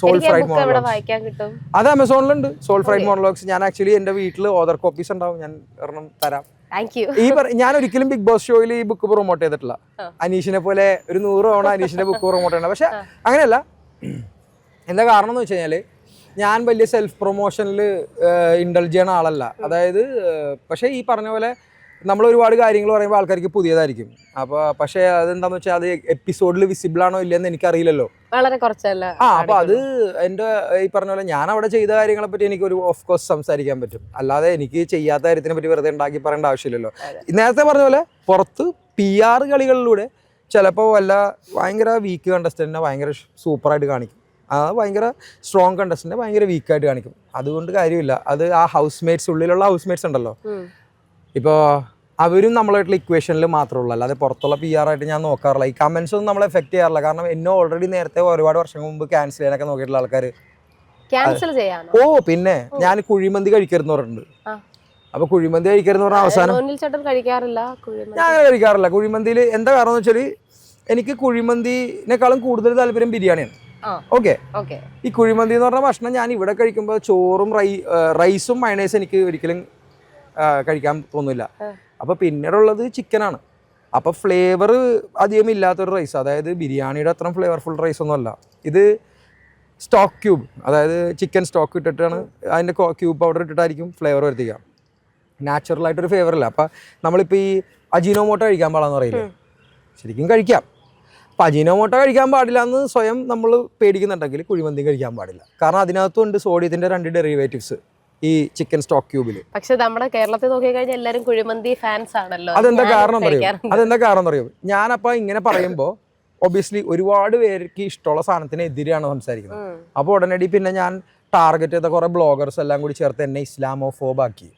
സോൾ ഫ്രൈഡ് മോണോലോഗ്സ്, അത് ആമസോണിലുണ്ട്. Soul fried monologues. ഞാൻ ആക്ച്വലി എൻ്റെ വീട്ടിൽ ഓദർ കോപ്പീസ് ഉണ്ടാവും, ഞാൻ ഒരെണ്ണം തരാം. ഞാൻ ഒരിക്കലും ബിഗ് ബോസ് ഷോയിൽ ഈ ബുക്ക് പ്രൊമോട്ട് ചെയ്തിട്ടില്ല. അനീഷിനെ പോലെ ഒരു 100 തവണ അനീഷിൻ്റെ ബുക്ക് പ്രൊമോട്ട് ചെയ്യണം. പക്ഷെ അങ്ങനെയല്ല. എന്താ കാരണം എന്ന് വെച്ച് കഴിഞ്ഞാൽ ഞാൻ വലിയ സെൽഫ് പ്രൊമോഷനിൽ ഇൻഡൾജ് ചെയ്യണ ആളല്ല. അതായത് പക്ഷേ ഈ പറഞ്ഞ പോലെ നമ്മൾ ഒരുപാട് കാര്യങ്ങൾ പറയുമ്പോൾ ആൾക്കാർക്ക് പുതിയതായിരിക്കും. അപ്പോൾ പക്ഷേ അതെന്താണെന്ന് വെച്ചാൽ അത് എപ്പിസോഡിൽ വിസിബിൾ ആണോ ഇല്ലയെന്ന് എനിക്കറിയില്ലല്ലോ, വളരെ കുറച്ചല്ല. അപ്പോൾ അത് എൻ്റെ ഈ പറഞ്ഞ പോലെ ഞാൻ അവിടെ ചെയ്ത കാര്യങ്ങളെ പറ്റി എനിക്കൊരു ഓഫ് കോഴ്സ് സംസാരിക്കാൻ പറ്റും. അല്ലാതെ എനിക്ക് ചെയ്യാത്ത കാര്യത്തിനെ പറ്റി വെറുതെ ഉണ്ടാക്കി പറയേണ്ട ആവശ്യമില്ലല്ലോ. നേരത്തെ പറഞ്ഞ പോലെ പുറത്ത് PR കളികളിലൂടെ ചിലപ്പോൾ വല്ല ഭയങ്കര വീക്ക് കണ്ടസ്റ്റൻറ്റിനെ ഭയങ്കര സൂപ്പറായിട്ട് കാണിക്കും, ഭയങ്കര സ്ട്രോങ് കണ്ടസ്റ്റൻറ്റിനെ ഭയങ്കര വീക്കായിട്ട് കാണിക്കും. അതുകൊണ്ട് കാര്യമില്ല. അത് ആ ഹൗസ് മേറ്റ്സ്, ഉള്ളിലുള്ള ഹൗസ് മേറ്റ്സ് ഉണ്ടല്ലോ, ഇപ്പോൾ അവരും നമ്മളായിട്ടുള്ള ഇക്വേഷനിൽ മാത്രമേ ഉള്ളൂ, അല്ലാതെ പുറത്തുള്ള PR ആയിട്ട് ഞാൻ നോക്കാറില്ല. ഈ കമൻസ് ഒന്നും നമ്മളെ എഫക്ട് ചെയ്യാറില്ല. കാരണം എന്നെ ഓൾറെഡി നേരത്തെ ഒരുപാട് വർഷങ്ങൾ മുമ്പ് ക്യാൻസൽ ചെയ്യാനൊക്കെ നോക്കിയിട്ടുള്ള ആൾക്കാർ. പിന്നെ ഞാൻ കുഴിമന്തി കഴിക്കരുതെന്ന് പറഞ്ഞിട്ടുണ്ട്. അപ്പോൾ കുഴിമന്തി കഴിക്കരുതെന്ന് പറഞ്ഞാൽ അവസാനം ഞാൻ അങ്ങനെ കഴിക്കാറില്ല. കുഴിമന്തിയിൽ എന്താ കാരണം എന്ന് വെച്ചാൽ എനിക്ക് കുഴിമന്തിനേക്കാളും കൂടുതൽ താല്പര്യം ബിരിയാണിയാണ്. ഓക്കെ, ഈ കുഴിമന്തി എന്ന് പറഞ്ഞ ഭക്ഷണം ഞാൻ ഇവിടെ കഴിക്കുമ്പോൾ ചോറും റൈസും മയണൈസും എനിക്ക് ഒരിക്കലും കഴിക്കാൻ തോന്നില്ല. അപ്പോൾ പിന്നീടുള്ളത് ചിക്കനാണ്. അപ്പോൾ ഫ്ലേവർ അധികം ഇല്ലാത്തൊരു റൈസ്, അതായത് ബിരിയാണിയുടെ അത്ര ഫ്ലേവർഫുൾ റൈസ് ഒന്നും അല്ല ഇത്. സ്റ്റോക്ക് ക്യൂബ്, അതായത് ചിക്കൻ സ്റ്റോക്ക് ഇട്ടിട്ടാണ് അതിൻ്റെ ക്യൂബ് പൗഡർ ഇട്ടിട്ടായിരിക്കും ഫ്ലേവർ വരുത്തിക്കുക. നാച്ചുറലായിട്ടൊരു ഫ്ലേവർ ഇല്ല. അപ്പോൾ നമ്മളിപ്പോൾ ഈ അജിനോമോട്ടോ കഴിക്കാൻ പാടില്ലെന്ന് പറയില്ലേ, ശരിക്കും കഴിക്കാം. അപ്പോൾ അജിനോമോട്ടോ കഴിക്കാൻ പാടില്ല എന്ന് സ്വയം നമ്മൾ പേടിക്കുന്നുണ്ടെങ്കിൽ കുഴിമന്തി കഴിക്കാൻ പാടില്ല. കാരണം അതിനകത്തുണ്ട് സോഡിയത്തിൻ്റെ 2 ഡെറിവേറ്റീവ്സ് ഈ ചിക്കൻ സ്റ്റോക്ക് ക്യൂബിൽ. പക്ഷെ നമ്മുടെ കേരളത്തിൽ നോക്കിക്കഴിഞ്ഞാൽ എല്ലാവരും കുഴിമന്തി ഫാൻസ് ആണല്ലോ. അതെന്താ കാരണം അറിയോ? ഞാനപ്പോൾ ഇങ്ങനെ പറയുമ്പോൾ ഒബ്വിയസ്ലി ഒരുപാട് പേർക്ക് ഇഷ്ടമുള്ള സാധനത്തിന് എതിരെയാണ് സംസാരിക്കുന്നത്. അപ്പോൾ ഉടനടി പിന്നെ ഞാൻ ടാർഗറ്റ് ചെയ്ത കുറേ ബ്ലോഗേഴ്സ് എല്ലാം കൂടി ചേർത്ത് എന്നെ ഇസ്ലാമോഫോബാക്കി,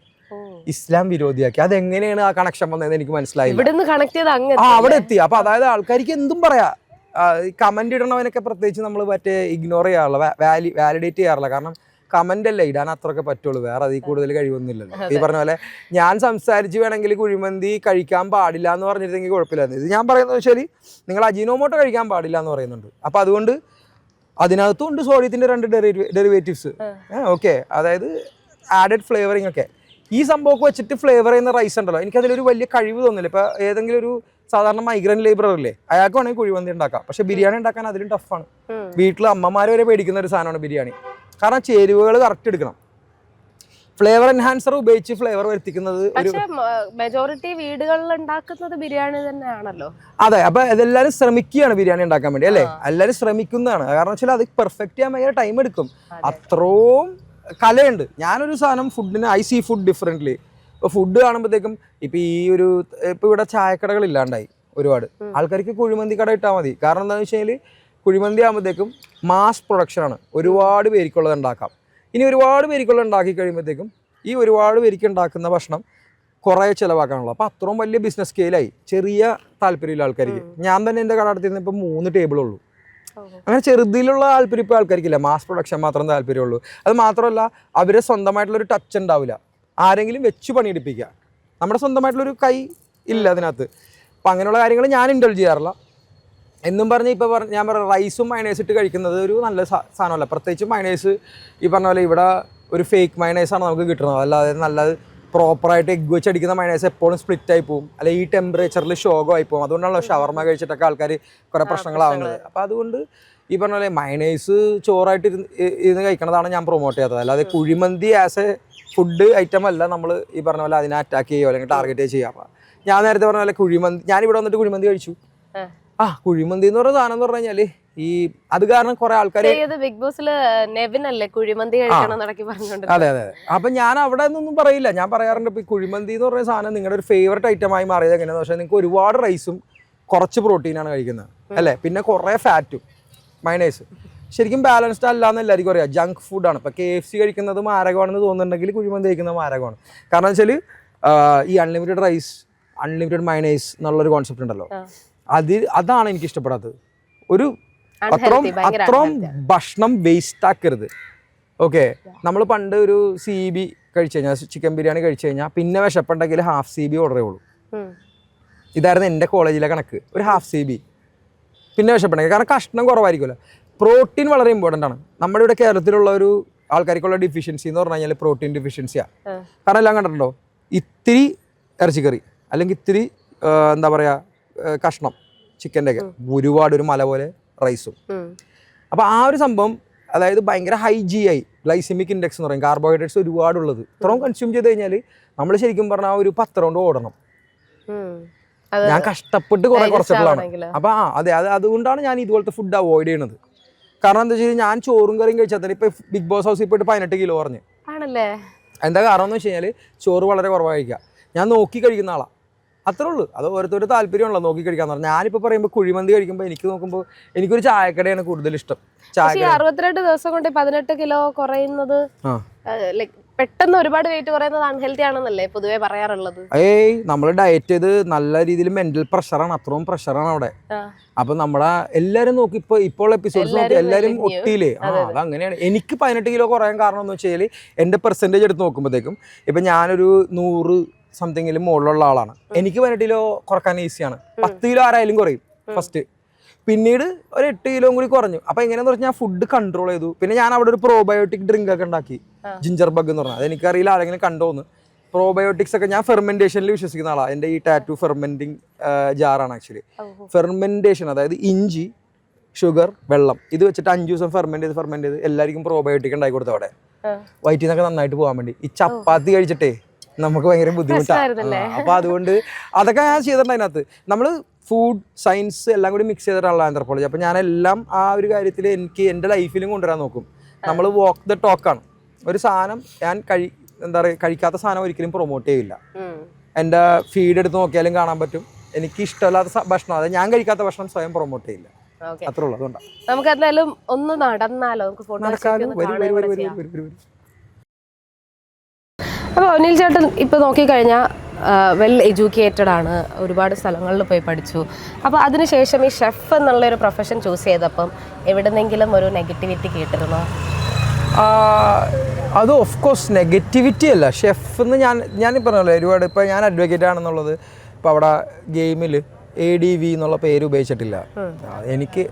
ഇസ്ലാം വിരോധിയാക്കി. അതെങ്ങനെയാണ് ആ കണക്ഷൻ വന്നതെന്ന് എനിക്ക് മനസ്സിലായില്ല. അവിടെ എത്തി. അപ്പൊ അതായത് ആൾക്കാർക്ക് എന്തും പറയാം. കമന്റ് ഇടണവനൊക്കെ പ്രത്യേകിച്ച് നമ്മൾ മറ്റേ ഇഗ്നോർ ചെയ്യാറില്ല, വാലിഡേറ്റ് ചെയ്യാറില്ല. കാരണം കമന്റ് അല്ലേ ഇടാൻ അത്രയൊക്കെ പറ്റുള്ളൂ, വേറെ അതിൽ കൂടുതൽ കഴിവൊന്നുമില്ലല്ലോ. ഈ പറഞ്ഞ പോലെ ഞാൻ സംസാരിച്ച് വേണമെങ്കിൽ കുഴിമന്തി കഴിക്കാൻ പാടില്ല എന്ന് പറഞ്ഞിരുന്നെങ്കിൽ കുഴപ്പമില്ലായിരുന്നു. ഇത് ഞാൻ പറയുന്നത് വെച്ചാൽ നിങ്ങൾ അജിനോമോട്ടോ കഴിക്കാൻ പാടില്ല എന്ന് പറയുന്നുണ്ട്. അപ്പൊ അതുകൊണ്ട് അതിനകത്തും ഉണ്ട് സോഡിയത്തിന്റെ 2 ഡെറിവേറ്റീവ്സ്. ഓക്കെ, അതായത് ആഡഡ് ഫ്ലേവറിങ് ഒക്കെ. ഈ സംഭവമൊക്കെ വെച്ചിട്ട് ഫ്ലേവർ ചെയ്യുന്ന റൈസ് ഉണ്ടല്ലോ, എനിക്കതിലൊരു വലിയ കഴിവ് തോന്നില്ല. ഇപ്പോൾ ഏതെങ്കിലും ഒരു സാധാരണ മൈഗ്രന്റ് ലേബറർ ഇല്ലേ, അയാൾക്ക് വേണമെങ്കിൽ കുഴിമന്തി ഉണ്ടാക്കാം. പക്ഷെ ബിരിയാണി ഉണ്ടാക്കാൻ അതിലും ടഫാണ്. വീട്ടിൽ അമ്മമാർ വരെ പേടിക്കുന്ന ഒരു സാധനമാണ് ബിരിയാണി. കാരണം ചേരുവകൾ കറക്റ്റ് എടുക്കണം. ഫ്ലേവർ എൻഹാൻസർ ഉപയോഗിച്ച് ഫ്ലേവർ വരുത്തിക്കുന്നത് ഒരു മെജോറിറ്റി വീടുകളിൽ ഉണ്ടാക്കുന്നത് ബിരിയാണി തന്നെയാണല്ലോ. അതെ, അപ്പൊ ഇതെല്ലാരും ശ്രമിക്കുകയാണ് ബിരിയാണി ഉണ്ടാക്കാൻ വേണ്ടി അല്ലേ, എല്ലാവരും ശ്രമിക്കുന്നതാണ്. കാരണം വെച്ചാൽ അത് പെർഫെക്റ്റ് ചെയ്യാൻ ഭയങ്കര ടൈം എടുക്കും. അത്രയും കലയുണ്ട്. ഞാനൊരു സാധനം ഫുഡിന് ഐ സീ ഫുഡ് ഡിഫറെന്റ്ലി. ഇപ്പൊ ഫുഡ് കാണുമ്പോഴത്തേക്കും ഇപ്പൊ ഇപ്പൊ ഇവിടെ ചായക്കടകൾ ഇല്ലാണ്ടായി. ഒരുപാട് ആൾക്കാർക്ക് കുഴിമന്തി കട ഇട്ടാൽ മതി. കാരണം എന്താണെന്ന് വെച്ച് കഴിഞ്ഞാൽ കുഴിമന്തി ആകുമ്പോഴത്തേക്കും മാസ് പ്രൊഡക്ഷനാണ്, ഒരുപാട് പേർക്കുള്ളത് ഉണ്ടാക്കാം. ഇനി ഒരുപാട് പേർക്കുള്ളത് ഉണ്ടാക്കി കഴിയുമ്പോഴത്തേക്കും ഈ ഒരുപാട് പേർക്ക് ഉണ്ടാക്കുന്ന ഭക്ഷണം കുറേ ചിലവാക്കാനുള്ളൂ. അപ്പോൾ അത്രയും വലിയ ബിസിനസ് സ്കെയിലായി. ചെറിയ താല്പര്യമില്ല ആൾക്കാർക്ക്. ഞാൻ തന്നെ എൻ്റെ കട നടത്തിയിരുന്ന ഇപ്പോൾ 3 ടേബിളുള്ളൂ. അങ്ങനെ ചെറുതിലുള്ള താല്പര്യം ഇപ്പോൾ ആൾക്കാർക്കില്ല. മാസ് പ്രൊഡക്ഷൻ മാത്രം താല്പര്യമുള്ളൂ. അത് മാത്രമല്ല, അവരെ സ്വന്തമായിട്ടുള്ളൊരു ടച്ച് ഉണ്ടാവില്ല. ആരെങ്കിലും വെച്ച് പണിയെടുപ്പിക്കുക. നമ്മുടെ സ്വന്തമായിട്ടുള്ളൊരു കൈ ഇല്ല അതിനകത്ത്. അപ്പം അങ്ങനെയുള്ള കാര്യങ്ങൾ ഞാൻ ഇൻഡൽജ് ചെയ്യാറില്ല. എന്നും പറഞ്ഞ് ഇപ്പോൾ ഞാൻ പറഞ്ഞ റൈസും മയണൈസ് ഇട്ട് കഴിക്കുന്നത് ഒരു നല്ല സാധനമല്ല. പ്രത്യേകിച്ച് മയണൈസ് ഈ പറഞ്ഞ പോലെ ഇവിടെ ഒരു ഫേക്ക് മയണൈസാണ് നമുക്ക് കിട്ടുന്നത്. അല്ലാതെ നല്ലത് പ്രോപ്പറായിട്ട് എഗ്ഗ് വെച്ച് അടിക്കുന്ന മയണൈസ് എപ്പോഴും സ്പ്ലിറ്റ് ആയി പോകും, അല്ലെങ്കിൽ ഈ ടെമ്പറേച്ചറിൽ ഷോഗോ ആയി പോകും. അതുകൊണ്ടാണല്ലോ ഷവർമ കഴിച്ചിട്ടൊക്കെ ആൾക്കാർ കുറേ പ്രശ്നങ്ങളാവുന്നത്. അപ്പോൾ അതുകൊണ്ട് ഈ പറഞ്ഞ പോലെ മയണൈസ് ചോറായിട്ട് ഇരുന്ന് കഴിക്കണതാണ് ഞാൻ പ്രൊമോട്ട് ചെയ്യാത്തത്. അല്ലാതെ kuzhimanthi as A food item അല്ല നമ്മൾ ഈ പറഞ്ഞ പോലെ അതിനെ അറ്റാക്ക് ചെയ്യുകയോ അല്ലെങ്കിൽ ടാർഗറ്റ് ചെയ്യുക. അപ്പോൾ ഞാൻ നേരത്തെ പറഞ്ഞ പോലെ കുഴിമന്തി, ഞാനിവിടെ വന്നിട്ട് കുഴിമന്തി കഴിച്ചു. കുഴിമന്തി എന്ന് പറയുന്ന സാധനം എന്ന് പറഞ്ഞു കഴിഞ്ഞാൽ അത് കാരണം കുറെ ആൾക്കാർ ബിഗ് ബോസിൽ കുഴിമന്തി കഴിക്കണം. അതെ അതെ. അപ്പൊ ഞാൻ അവിടെ നിന്നൊന്നും പറയില്ല, ഞാൻ പറയാറുണ്ട് ഇപ്പൊ കുഴിമന്തി എന്ന് പറയുന്ന സാധനം നിങ്ങളുടെ ഒരു ഫേവറേറ്റ് ഐറ്റമായി മാറിയത് എങ്ങനെയാണെന്ന് വെച്ചാൽ നിങ്ങൾക്ക് ഒരുപാട് റൈസും കുറച്ച് പ്രോട്ടീനാണ് കഴിക്കുന്നത് അല്ലേ, പിന്നെ കുറെ ഫാറ്റും. മയണൈസ് ശരിക്കും ബാലൻസ്ഡ് അല്ലാന്ന് എല്ലാവർക്കും അറിയാം. ജങ്ക് ഫുഡാണ്. ഇപ്പൊ KFC കഴിക്കുന്നത് മാരകമാണെന്ന് തോന്നുന്നുണ്ടെങ്കിൽ കുഴിമന്തി കഴിക്കുന്നത് മാരകമാണ്. കാരണം വെച്ചാൽ ഈ അൺലിമിറ്റഡ് റൈസ്, അൺലിമിറ്റഡ് മയണൈസ് എന്നുള്ളൊരു കോൺസെപ്റ്റ് ഉണ്ടല്ലോ, അതാണ് എനിക്ക് ഇഷ്ടപ്പെടാത്തത്. ഒരു അത്രയും ഭക്ഷണം വേസ്റ്റ് ആക്കരുത്. ഓക്കെ, നമ്മൾ പണ്ട് ഒരു CB കഴിച്ചു കഴിഞ്ഞാൽ, ചിക്കൻ ബിരിയാണി കഴിച്ചു കഴിഞ്ഞാൽ പിന്നെ വിശപ്പുണ്ടെങ്കിൽ ½ CB ഓർഡർ ചെയ്യുള്ളൂ. ഇതായിരുന്നു എൻ്റെ കോളേജിലെ കണക്ക്. ഒരു ½ CB പിന്നെ വിശപ്പുണ്ടെങ്കിൽ. കാരണം കഷ്ണം കുറവായിരിക്കുമല്ലോ. പ്രോട്ടീൻ വളരെ ഇമ്പോർട്ടൻ്റ് ആണ്. നമ്മുടെ ഇവിടെ കേരളത്തിലുള്ള ഒരു ആൾക്കാർക്കുള്ള ഡിഫിഷ്യൻസി എന്ന് പറഞ്ഞു കഴിഞ്ഞാൽ പ്രോട്ടീൻ ഡിഫിഷ്യൻസിയാണ്. കാരണം എല്ലാം കണ്ടിട്ടുണ്ടോ, ഇത്തിരി ഇറച്ചിക്കറി അല്ലെങ്കിൽ ഇത്തിരി എന്താ പറയുക കഷ്ണം ചിക്കൻ്റെ ഒക്കെ, ഒരുപാട് ഒരു മല പോലെ റൈസും. അപ്പോൾ ആ ഒരു സംഭവം, അതായത് ഭയങ്കര ഹൈ GI ഗ്ലൈസിമിക് ഇൻഡെക്സ് എന്ന് പറയും, കാർബോഹൈഡ്രേറ്റ്സ് ഒരുപാടുള്ളത്. ഇത്രയും കൺസ്യൂം ചെയ്ത് കഴിഞ്ഞാൽ നമ്മൾ ശരിക്കും പറഞ്ഞാൽ ഒരു 10 റൗണ്ട് ഓടണം. ഞാൻ കഷ്ടപ്പെട്ട് കുറെ കുറച്ചപ്പോഴാണ്. അപ്പോൾ അതെ, അതുകൊണ്ടാണ് ഞാൻ ഇതുപോലത്തെ ഫുഡ് അവോയ്ഡ് ചെയ്യണത്. കാരണം എന്താ വെച്ച് കഴിഞ്ഞാൽ ഞാൻ ചോറും കറിയും കഴിച്ചാൽ തന്നെ ഇപ്പൊ ബിഗ് ബോസ് ഹൗസിൽ പോയിട്ട് 18 കിലോ കുറഞ്ഞു. എന്താ കാരണം എന്ന് വെച്ച് കഴിഞ്ഞാൽ ചോറ് വളരെ കുറവായി കഴിക്കുക. ഞാൻ നോക്കി കഴിക്കുന്ന ആളാണ്, അത്രേ ഉള്ളൂ. അത് ഓരോരുത്തരുടെ താല്പര്യമുള്ള നോക്കി കഴിക്കാന്ന് പറഞ്ഞാൽ. ഞാനിപ്പോൾ പറയുമ്പോൾ കുഴിമന്തി കഴിക്കുമ്പോൾ എനിക്ക് നോക്കുമ്പോൾ എനിക്കൊരു ചായക്കടയാണ് കൂടുതൽ ഇഷ്ടം. 62 ദിവസം കൊണ്ട് 18 കിലോ കുറയുന്നത് പെട്ടെന്ന് ഒരുപാട് വെയിറ്റ് കുറയുന്നത് അൺഹെൽത്തി ആണെന്നല്ലേ പൊതുവെ പറയാറുള്ളത്? നമ്മൾ ഡയറ്റ് ചെയ്ത് നല്ല രീതിയിൽ മെന്റൽ പ്രഷറാണ്, അത്രയും പ്രഷറാണ് അവിടെ. അപ്പൊ നമ്മളെ എല്ലാരും നോക്കി ഇപ്പോൾ എപ്പിസോഡ്സ് നോക്കി എല്ലാരും ഒട്ടിയില്ലേ. അത് അങ്ങനെയാണ്. എനിക്ക് 18 കിലോ കുറയാൻ കാരണം എന്ന് വെച്ചാൽ എന്റെ പെർസെന്റേജ് എടുത്ത് നോക്കുമ്പോഴത്തേക്കും ഇപ്പൊ ഞാനൊരു 100 സംതിങ്ങിലും മുകളിലുള്ള ആളാണ്. എനിക്ക് 18 കിലോ കുറക്കാൻ ഈസിയാണ്. 10 കിലോ ആരായാലും കുറയും ഫസ്റ്റ്. പിന്നീട് ഒരു 8 കിലോ കൂടി കുറഞ്ഞു. അപ്പൊ എങ്ങനെയാന്ന് പറഞ്ഞാൽ ഞാൻ ഫുഡ് കൺട്രോൾ ചെയ്തു. പിന്നെ ഞാൻ അവിടെ ഒരു പ്രോബയോട്ടിക് ഡ്രിങ്ക് ഒക്കെ ഉണ്ടാക്കി, ജിഞ്ചർ ബഗ് എന്ന് പറഞ്ഞാൽ. അതെനിക്കറിയില്ല ആരെങ്കിലും കണ്ടോന്ന്. പ്രോബയോട്ടിക്സ് ഒക്കെ ഞാൻ ഫെർമെന്റേഷനിൽ വിശ്വസിക്കുന്ന ആളാണ്. എൻ്റെ ഈ ടാറ്റു ഫെർമെന്റിങ് ജാറാണ് ആക്ച്വലി. ഫെർമെന്റേഷൻ അതായത് ഇഞ്ചി, ഷുഗർ, വെള്ളം ഇത് വെച്ചിട്ട് 5 ദിവസം ഫെർമെന്റ് ചെയ്ത് എല്ലാവർക്കും പ്രോബയോട്ടിക് ഉണ്ടാക്കി കൊടുത്തു അവിടെ, വയറ്റിൽ നിന്നൊക്കെ നന്നായിട്ട് പോകാൻ വേണ്ടി. ഈ ചപ്പാത്തി കഴിച്ചിട്ടേ നമുക്ക് ഭയങ്കര ബുദ്ധിമുട്ടാണ്. അപ്പൊ അതുകൊണ്ട് അതൊക്കെ ഞാൻ ചെയ്തിട്ടുണ്ട്. അതിനകത്ത് നമ്മള് ഫുഡ് സയൻസ് എല്ലാം കൂടി മിക്സ് ചെയ്തിട്ടുള്ള ആന്ത്രപ്പോളജി. അപ്പോൾ ഞാനെല്ലാം ആ ഒരു കാര്യത്തിൽ എനിക്ക് എൻ്റെ ലൈഫിലും കൊണ്ടുവരാൻ നോക്കും. നമ്മൾ വാക്ക് ദ ടോക്കാണ്. ഒരു സാധനം ഞാൻ എന്താ പറയുക, കഴിക്കാത്ത സാധനം ഒരിക്കലും പ്രൊമോട്ട് ചെയ്യില്ല. എൻ്റെ ഫീഡ് എടുത്ത് നോക്കിയാലും കാണാൻ പറ്റും. എനിക്ക് ഇഷ്ടമില്ലാത്ത ഭക്ഷണം, അതായത് ഞാൻ കഴിക്കാത്ത ഭക്ഷണം സ്വയം പ്രൊമോട്ട് ചെയ്യില്ല. അത്രേ ഉള്ളൂ. അതുകൊണ്ടാണ് നമുക്ക് എന്തായാലും ഒന്ന് നടന്നാലോ? അപ്പോൾ അനിൽ ചേട്ടൻ ഇപ്പോൾ നോക്കിക്കഴിഞ്ഞാൽ വെൽ എഡ്യൂക്കേറ്റഡ് ആണ്, ഒരുപാട് സ്ഥലങ്ങളിൽ പോയി പഠിച്ചു. അപ്പോൾ അതിനുശേഷം ഈ ഷെഫ് എന്നുള്ളൊരു പ്രൊഫഷൻ ചൂസ് ചെയ്തപ്പം എവിടെന്നെങ്കിലും ഒരു നെഗറ്റിവിറ്റി കേട്ടിരുന്നോ? അത് ഓഫ് കോഴ്സ് നെഗറ്റിവിറ്റി അല്ല. ഷെഫ് എന്ന് ഞാൻ പറഞ്ഞല്ലോ ഒരുപാട്. ഇപ്പോൾ ഞാൻ അഡ്വക്കേറ്റ് ആണെന്നുള്ളത് ഇപ്പോൾ അവിടെ ഗെയിമിൽ ADV എന്നുള്ള പേര് ഉപയോഗിച്ചിട്ടില്ല. എനിക്ക്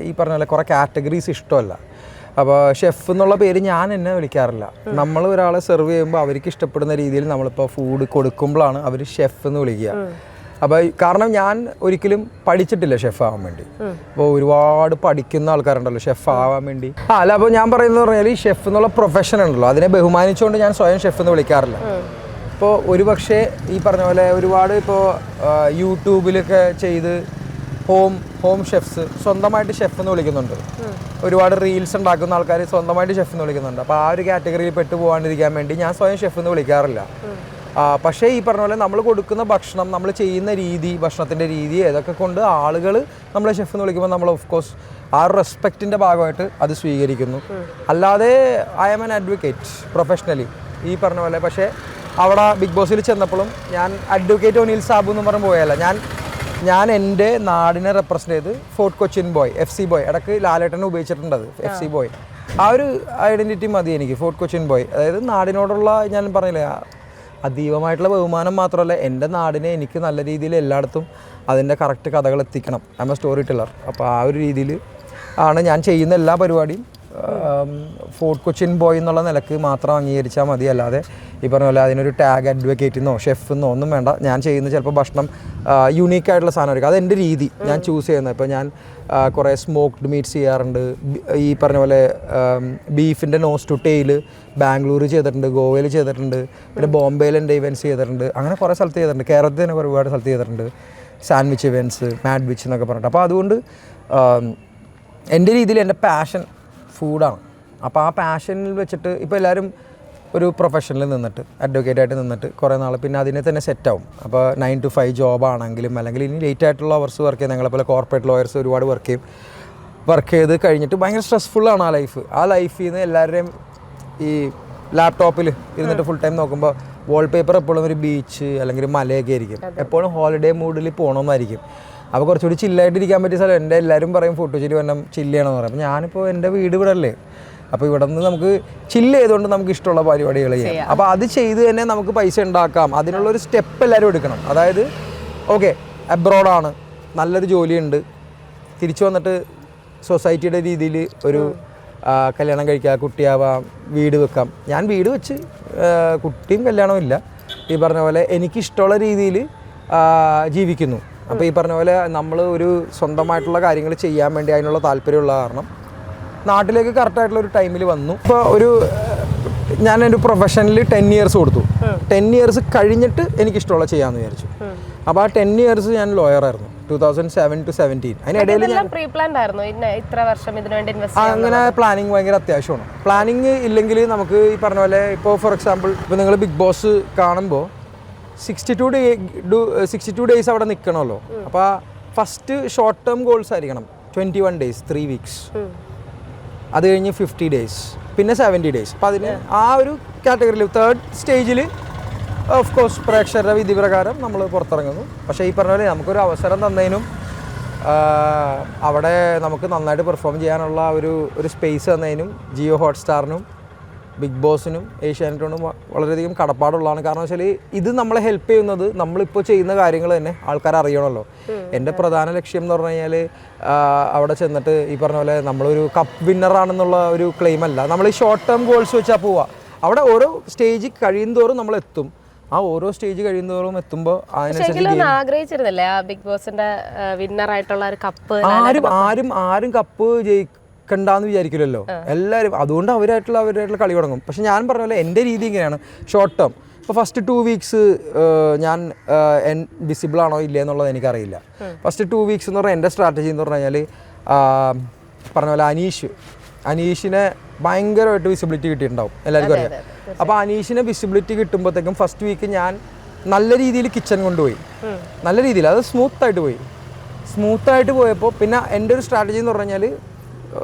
ഈ പറഞ്ഞ പോലെ കുറേ കാറ്റഗറീസ് ഇഷ്ടമല്ല. അപ്പോൾ ഷെഫ് എന്നുള്ള പേര് ഞാൻ എന്നെ വിളിക്കാറില്ല. നമ്മൾ ഒരാളെ സെർവ് ചെയ്യുമ്പോൾ അവർക്ക് ഇഷ്ടപ്പെടുന്ന രീതിയിൽ നമ്മളിപ്പോൾ ഫുഡ് കൊടുക്കുമ്പോഴാണ് അവർ ഷെഫ് എന്ന് വിളിക്കുക. അപ്പോൾ കാരണം ഞാൻ ഒരിക്കലും പഠിച്ചിട്ടില്ല ഷെഫ് ആവാൻ വേണ്ടി. അപ്പോൾ ഒരുപാട് പഠിക്കുന്ന ആൾക്കാരുണ്ടല്ലോ ഷെഫ് ആവാൻ വേണ്ടി. അല്ല, അപ്പോൾ ഞാൻ പറയുന്നത് പറഞ്ഞാൽ ഈ ഷെഫ് എന്നുള്ള പ്രൊഫഷൻ ഉണ്ടല്ലോ, അതിനെ ബഹുമാനിച്ചുകൊണ്ട് ഞാൻ സ്വയം ഷെഫ് എന്ന് വിളിക്കാറില്ല. ഇപ്പോൾ ഒരു പക്ഷേ ഈ പറഞ്ഞ പോലെ ഒരുപാട് ഇപ്പോൾ യൂട്യൂബിലൊക്കെ ചെയ്ത് ഹോം ഷെഫ്സ് സ്വന്തമായിട്ട് ഷെഫ് എന്ന് വിളിക്കുന്നുണ്ട്. ഒരുപാട് റീൽസ് ഉണ്ടാക്കുന്ന ആൾക്കാർ സ്വന്തമായിട്ട് ഷെഫ് എന്ന് വിളിക്കുന്നുണ്ട്. അപ്പോൾ ആ ഒരു കാറ്റഗറിയിൽ പെട്ടു പോകാണ്ടിരിക്കാൻ വേണ്ടി ഞാൻ സ്വയം ഷെഫ് എന്ന് വിളിക്കാറില്ല. പക്ഷേ ഈ പറഞ്ഞ പോലെ നമ്മൾ കൊടുക്കുന്ന ഭക്ഷണം, നമ്മൾ ചെയ്യുന്ന രീതി, ഭക്ഷണത്തിൻ്റെ രീതി, ഇതൊക്കെ കൊണ്ട് ആളുകൾ നമ്മളെ ഷെഫ് എന്ന് വിളിക്കുമ്പോൾ നമ്മൾ ഓഫ് കോഴ്സ് ആ ഒരു റെസ്പെക്റ്റിൻ്റെ ഭാഗമായിട്ട് അത് സ്വീകരിക്കുന്നു. അല്ലാതെ I am an advocate professionally ഈ പറഞ്ഞ പോലെ. പക്ഷേ അവിടെ ബിഗ് ബോസിൽ ചെന്നപ്പോഴും ഞാൻ അഡ്വക്കേറ്റ് ഒനിൽ സാബു എന്ന് പറഞ്ഞ് പോയല്ല. ഞാൻ എൻ്റെ നാടിനെ റെപ്രസെൻ്റ് ചെയ്ത് fort Cochin boy, FC boy, ഇടയ്ക്ക് ലാലേട്ടനെ ഉപയോഗിച്ചിട്ടുണ്ട് അത്, FC ബോയ്. ആ ഒരു ഐഡൻറ്റിറ്റി മതി എനിക്ക്, ഫോർട്ട് കൊച്ചിൻ ബോയ്. അതായത് നാടിനോടുള്ള, ഞാൻ പറഞ്ഞില്ലേ, അതീവമായിട്ടുള്ള ബഹുമാനം മാത്രമല്ല, എൻ്റെ നാടിനെ എനിക്ക് നല്ല രീതിയിൽ എല്ലായിടത്തും അതിൻ്റെ കറക്റ്റ് കഥകൾ എത്തിക്കണം. I M A story teller. അപ്പോൾ ആ ഒരു രീതിയിൽ ആണ് ഞാൻ ചെയ്യുന്ന എല്ലാ പരിപാടിയും. ഫോർട്ട് കൊച്ചിൻ ബോയ് എന്നുള്ള നിലക്ക് മാത്രം അംഗീകരിച്ചാൽ മതി. അല്ലാതെ ഈ പറഞ്ഞ പോലെ അതിനൊരു ടാഗ് അഡ്വക്കേറ്റെന്നോ ഷെഫെന്നോ ഒന്നും വേണ്ട. ഞാൻ ചെയ്യുന്ന ചിലപ്പോൾ ഭക്ഷണം യുണീക്കായിട്ടുള്ള സാധനമായിരിക്കും, അതെൻ്റെ രീതി, ഞാൻ ചൂസ് ചെയ്യുന്നത്. ഇപ്പോൾ ഞാൻ കുറേ സ്മോക്ക്ഡ് മീറ്റ്സ് ചെയ്യാറുണ്ട്. ഈ പറഞ്ഞ പോലെ ബീഫിൻ്റെ നോസ് ടു ടെയിൽ ബാംഗ്ലൂർ ചെയ്തിട്ടുണ്ട്, ഗോവയിൽ ചെയ്തിട്ടുണ്ട്, പിന്നെ ബോംബെയിൽ എൻ്റെ ഇവൻറ്റ്സ് ചെയ്തിട്ടുണ്ട്. അങ്ങനെ കുറേ സ്ഥലത്ത് ചെയ്തിട്ടുണ്ട്. കേരളത്തിൽ തന്നെ ഒരുപാട് സ്ഥലത്ത് ചെയ്തിട്ടുണ്ട്. സാൻഡ്വിച്ച് ഇവൻറ്റ്സ്, മാഡ് വിച്ച് എന്നൊക്കെ പറഞ്ഞിട്ട്. അപ്പോൾ അതുകൊണ്ട് എൻ്റെ രീതിയിൽ എൻ്റെ പാഷൻ ഫുഡാണ്. അപ്പോൾ ആ പാഷനിൽ വെച്ചിട്ട് ഇപ്പോൾ എല്ലാവരും ഒരു പ്രൊഫഷനിൽ നിന്നിട്ട് അഡ്വക്കേറ്റായിട്ട് നിന്നിട്ട് കുറേ നാൾ പിന്നെ അതിനെ തന്നെ സെറ്റാവും. അപ്പോൾ 9 to 5 ജോബാണെങ്കിലും, അല്ലെങ്കിൽ ഇനി ലേറ്റ് ആയിട്ടുള്ള അവേഴ്സ് വർക്ക് ചെയ്യും. ഞങ്ങളെപ്പോലെ കോർപ്പറേറ്റ് ലോയേഴ്സ് ഒരുപാട് വർക്ക് ചെയ്ത് കഴിഞ്ഞിട്ട് ഭയങ്കര സ്ട്രെസ്ഫുള്ളാണ് ആ ലൈഫ്. ആ ലൈഫിൽ നിന്ന് എല്ലാവരുടെയും ഈ ലാപ്ടോപ്പിൽ ഇരുന്നിട്ട് ഫുൾ ടൈം നോക്കുമ്പോൾ വാൾപേപ്പർ എപ്പോഴും ഒരു ബീച്ച് അല്ലെങ്കിൽ മലയൊക്കെ ആയിരിക്കും. എപ്പോഴും ഹോളിഡേ മൂഡിൽ പോകണമെന്നായിരിക്കും. അപ്പോൾ കുറച്ചുകൂടി ചില്ലായിട്ടിരിക്കാൻ പറ്റിയ സ്ഥലം എൻ്റെ എല്ലാവരും പറയും ഫോട്ടോ ചില്ല് വരണം, ചില്ല് ചെയ്യണമെന്ന് പറയും. അപ്പോൾ ഞാനിപ്പോൾ എൻ്റെ വീട് ഇവിടെ അല്ലേ, അപ്പോൾ ഇവിടെ നിന്ന് നമുക്ക് ചില്ല് ചെയ്തുകൊണ്ട് നമുക്ക് ഇഷ്ടമുള്ള പരിപാടികൾ ചെയ്യാം. അപ്പോൾ അത് ചെയ്ത് തന്നെ നമുക്ക് പൈസ ഉണ്ടാക്കാം. അതിനുള്ളൊരു സ്റ്റെപ്പ് എല്ലാവരും എടുക്കണം. അതായത് ഓക്കെ, അബ്രോഡാണ്, നല്ലൊരു ജോലിയുണ്ട്, തിരിച്ചു വന്നിട്ട് സൊസൈറ്റിയുടെ രീതിയിൽ ഒരു കല്യാണം കഴിക്കാം, കുട്ടിയാവാം, വീട് വെക്കാം. ഞാൻ വീട് വെച്ച് കുട്ടിയും കല്യാണവും ഇല്ല. ഈ പറഞ്ഞ പോലെ എനിക്കിഷ്ടമുള്ള രീതിയിൽ ജീവിക്കുന്നു. അപ്പോൾ ഈ പറഞ്ഞ പോലെ നമ്മൾ ഒരു സ്വന്തമായിട്ടുള്ള കാര്യങ്ങൾ ചെയ്യാൻ വേണ്ടി അതിനുള്ള താല്പര്യമുള്ള കാരണം നാട്ടിലേക്ക് കറക്റ്റായിട്ടുള്ള ഒരു ടൈമിൽ വന്നു. ഇപ്പോൾ ഞാൻ എൻ്റെ പ്രൊഫഷനിൽ 10 years കൊടുത്തു. 10 years കഴിഞ്ഞിട്ട് എനിക്കിഷ്ടമുള്ള ചെയ്യാമെന്ന് വിചാരിച്ചു. അപ്പോൾ ആ 10 years ഞാൻ ലോയറായിരുന്നു, 2007 to 2017. അതിനിടയിൽ അങ്ങനെ പ്ലാനിങ് ഭയങ്കര അത്യാവശ്യമാണ്. പ്ലാനിങ് ഇല്ലെങ്കിൽ നമുക്ക് ഈ പറഞ്ഞ പോലെ ഇപ്പോൾ ഫോർ എക്സാമ്പിൾ ഇപ്പോൾ നിങ്ങൾ ബിഗ് ബോസ് കാണുമ്പോൾ 62 days അവിടെ നിൽക്കണമല്ലോ. അപ്പോൾ ഫസ്റ്റ് ഷോർട്ട് ടേം ഗോൾസ് ആയിരിക്കണം 21 days, 3 weeks. അത് കഴിഞ്ഞ് 50 days, പിന്നെ 70 days. അപ്പോൾ അതിന് ആ ഒരു കാറ്റഗറിയിൽ 3rd സ്റ്റേജിൽ ഓഫ് കോഴ്സ് പ്രേക്ഷകരുടെ വിധി പ്രകാരം നമ്മൾ പുറത്തിറങ്ങുന്നു. പക്ഷേ ഈ പറഞ്ഞ പോലെ നമുക്കൊരു അവസരം തന്നതിനും അവിടെ നമുക്ക് നന്നായിട്ട് പെർഫോം ചെയ്യാനുള്ള ഒരു സ്പേസ് തന്നതിനും ജിയോ ഹോട്ട്സ്റ്റാറിനും ബിഗ് ബോസിനും ഏഷ്യാനെറ്റിനും വളരെയധികം കടപ്പാടുള്ളതാണ്. കാരണം വെച്ചാൽ ഇത് നമ്മളെ ഹെൽപ്പ് ചെയ്യുന്നത് നമ്മളിപ്പോൾ ചെയ്യുന്ന കാര്യങ്ങൾ തന്നെ ആൾക്കാർ അറിയണമല്ലോ. എൻ്റെ പ്രധാന ലക്ഷ്യം എന്ന് പറഞ്ഞു കഴിഞ്ഞാൽ അവിടെ ചെന്നിട്ട് ഈ പറഞ്ഞ പോലെ നമ്മളൊരു കപ്പ് വിന്നറാണെന്നുള്ള ഒരു ക്ലെയിം അല്ല. നമ്മൾ ഈ ഷോർട്ട് ടേം ഗോൾസ് വെച്ചാൽ പോവുക. അവിടെ ഓരോ സ്റ്റേജ് കഴിയുന്തോറും നമ്മൾ എത്തും. ആ ഓരോ സ്റ്റേജ് കഴിയുന്നതോറും എത്തുമ്പോൾ ആഗ്രഹിച്ചിരുന്നില്ലേ ബിഗ് ബോസിന്റെ വിന്നറായിട്ടുള്ള ഒരു കപ്പ്? ആരും കപ്പ് ജയിക്കണ്ടെന്ന് വിചാരിക്കില്ലല്ലോ എല്ലാവരും. അതുകൊണ്ട് അവരായിട്ടുള്ള കളി തുടങ്ങും. പക്ഷെ ഞാൻ പറഞ്ഞ പോലെ എൻ്റെ രീതി ഇങ്ങനെയാണ്, ഷോർട്ട് ടേം. ഇപ്പോൾ ഫസ്റ്റ് 2 weeks ഞാൻ വിസിബിൾ ആണോ ഇല്ല എന്നുള്ളത് എനിക്കറിയില്ല. ഫസ്റ്റ് 2 weeks എന്ന് പറഞ്ഞാൽ എൻ്റെ സ്ട്രാറ്റജി എന്ന് പറഞ്ഞു കഴിഞ്ഞാൽ പറഞ്ഞ പോലെ അനീഷിനെ ഭയങ്കരമായിട്ട് വിസിബിലിറ്റി കിട്ടിയിട്ടുണ്ടാവും, എല്ലാവർക്കും അറിയാം. അപ്പോൾ അനീഷിനെ വിസിബിലിറ്റി കിട്ടുമ്പോഴത്തേക്കും ഫസ്റ്റ് വീക്ക് ഞാൻ നല്ല രീതിയിൽ കിച്ചൺ കൊണ്ടുപോയി, നല്ല രീതിയിൽ, അത് സ്മൂത്തായിട്ട് പോയപ്പോൾ പിന്നെ എൻ്റെ ഒരു സ്ട്രാറ്റജി എന്ന് പറഞ്ഞു കഴിഞ്ഞാൽ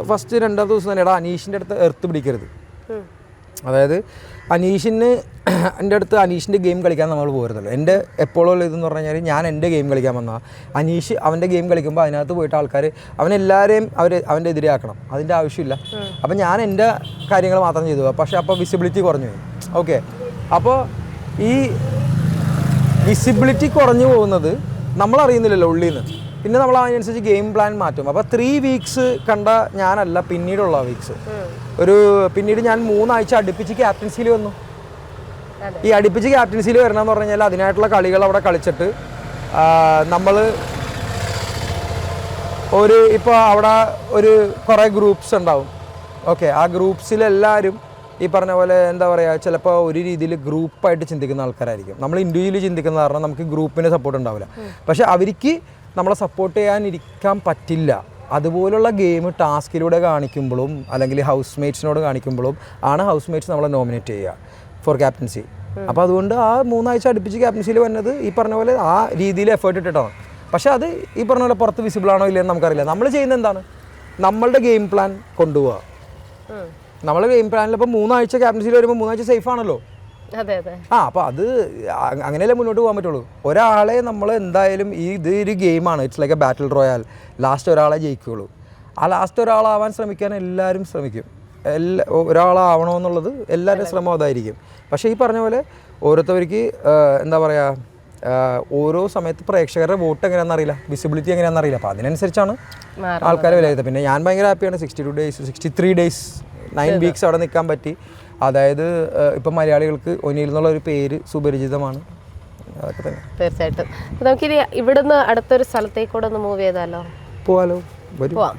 ഫസ്റ്റ് 2ാം ദിവസം തന്നെ അനീഷിൻ്റെ അടുത്ത് എർത്ത് പിടിക്കരുത്. അതായത് എൻ്റെ അടുത്ത് അനീഷിൻ്റെ ഗെയിം കളിക്കാൻ നമ്മൾ പോരുന്നല്ലോ. എൻ്റെ എപ്പോഴും ഇതെന്ന് പറഞ്ഞു കഴിഞ്ഞാൽ ഞാൻ എൻ്റെ ഗെയിം കളിക്കാൻ വന്നാൽ അനീഷ് അവൻ്റെ ഗെയിം കളിക്കുമ്പോൾ അതിനകത്ത് പോയിട്ട് ആൾക്കാർ അവനെല്ലാവരെയും അവൻ്റെ എതിരെയാക്കണം, അതിൻ്റെ ആവശ്യമില്ല. അപ്പം ഞാൻ എൻ്റെ കാര്യങ്ങൾ മാത്രം ചെയ്തു. പക്ഷേ അപ്പോൾ വിസിബിലിറ്റി കുറഞ്ഞു പോയി. ഓക്കെ, അപ്പോൾ ഈ വിസിബിലിറ്റി കുറഞ്ഞു പോകുന്നത് നമ്മളറിയുന്നില്ലല്ലോ ഉള്ളിൽ നിന്ന്. പിന്നെ നമ്മൾ അതിനനുസരിച്ച് ഗെയിം പ്ലാൻ മാറ്റും. അപ്പോൾ 3 weeks കണ്ട ഞാനല്ല പിന്നീടുള്ള വീക്സ്. പിന്നീട് ഞാൻ 3 ആഴ്ച അടുപ്പിച്ച് ക്യാപ്റ്റൻസിയിൽ വന്നു. ഈ അടുപ്പിച്ച് ക്യാപ്റ്റൻസിയിൽ വരണമെന്ന് പറഞ്ഞു കഴിഞ്ഞാൽ അതിനായിട്ടുള്ള കളികൾ അവിടെ കളിച്ചിട്ട് നമ്മൾ ഇപ്പോൾ അവിടെ കുറേ ഗ്രൂപ്പ്സ് ഉണ്ടാവും. ഓക്കെ, ആ ഗ്രൂപ്പ്സിലെല്ലാവരും ഈ പറഞ്ഞ പോലെ എന്താ പറയുക, ചിലപ്പോൾ ഒരു രീതിയിൽ ഗ്രൂപ്പായിട്ട് ചിന്തിക്കുന്ന ആൾക്കാരായിരിക്കും. നമ്മൾ ഇൻഡിവിജ്വലി ചിന്തിക്കുന്ന കാരണം നമുക്ക് ഗ്രൂപ്പിന് സപ്പോർട്ട് ഉണ്ടാവില്ല. പക്ഷേ അവർക്ക് നമ്മളെ സപ്പോർട്ട് ചെയ്യാനിരിക്കാൻ പറ്റില്ല. അതുപോലുള്ള ഗെയിം ടാസ്കിലൂടെ കാണിക്കുമ്പോഴും അല്ലെങ്കിൽ ഹൗസ് മേറ്റ്സിനോട് കാണിക്കുമ്പോഴും ആണ് ഹൗസ് മേറ്റ്സ് നമ്മളെ നോമിനേറ്റ് ചെയ്യുക ഫോർ ക്യാപ്റ്റൻസി. അപ്പോൾ അതുകൊണ്ട് ആ 3 ആഴ്ച അടുപ്പിച്ച് ക്യാപ്റ്റൻസിയിൽ വന്നത് ഈ പറഞ്ഞ പോലെ ആ രീതിയിൽ എഫേർട്ട് ഇട്ടിട്ടാണ്. പക്ഷേ അത് ഈ പറഞ്ഞ പോലെ പുറത്ത് വിസിബിൾ ആണോ ഇല്ലയെന്ന് നമുക്കറിയില്ല. നമ്മൾ ചെയ്യുന്നത് എന്താണ്, നമ്മളുടെ ഗെയിം പ്ലാൻ കൊണ്ടുപോവുക. നമ്മൾ ഗെയിം പ്ലാനിൽ ഇപ്പോൾ 3 ആഴ്ച ക്യാപ്റ്റൻസിയിൽ വരുമ്പോൾ 3 ആഴ്ച സേഫ് ആണല്ലോ. അപ്പോൾ അത് അങ്ങനെയല്ലേ മുന്നോട്ട് പോകാൻ പറ്റുള്ളൂ. ഒരാളെ നമ്മൾ എന്തായാലും ഇതൊരു ഗെയിമാണ്, it's like A battle royal. Last ഒരാളെ ജയിക്കുകയുള്ളൂ. ആ ലാസ്റ്റ് ഒരാളാവാൻ ശ്രമിക്കാൻ എല്ലാവരും ശ്രമിക്കും. ഒരാളാവണമെന്നുള്ളത് എല്ലാവരുടെയും ശ്രമം അതായിരിക്കും. പക്ഷേ ഈ പറഞ്ഞ പോലെ ഓരോരുത്തർക്ക് എന്താ പറയുക, ഓരോ സമയത്ത് പ്രേക്ഷകരുടെ വോട്ട് എങ്ങനെയാണെന്ന് അറിയില്ല, വിസിബിലിറ്റി എങ്ങനെയാണെന്ന് അറിയില്ല. അപ്പോൾ അതിനനുസരിച്ചാണ് ആൾക്കാർ വിലയിരുത്തുക. പിന്നെ ഞാൻ ഭയങ്കര ഹാപ്പിയാണ്. 62 ഡേയ്സ് 63 ഡേയ്സ് 9 വീക്സ് അവിടെ നിൽക്കാൻ പറ്റി. അതായത് ഇപ്പം മലയാളികൾക്ക് ഒനിയിൽ എന്നുള്ള ഒരു പേര് സുപരിചിതമാണ്. അതൊക്കെ തന്നെ. തീർച്ചയായിട്ടും. നമുക്കിനി ഇവിടുന്ന് അടുത്തൊരു സ്ഥലത്തേക്കൂടെ ഒന്ന് മൂവ് ചെയ്താലോ? പോവാലോ, വരും. പോവാം.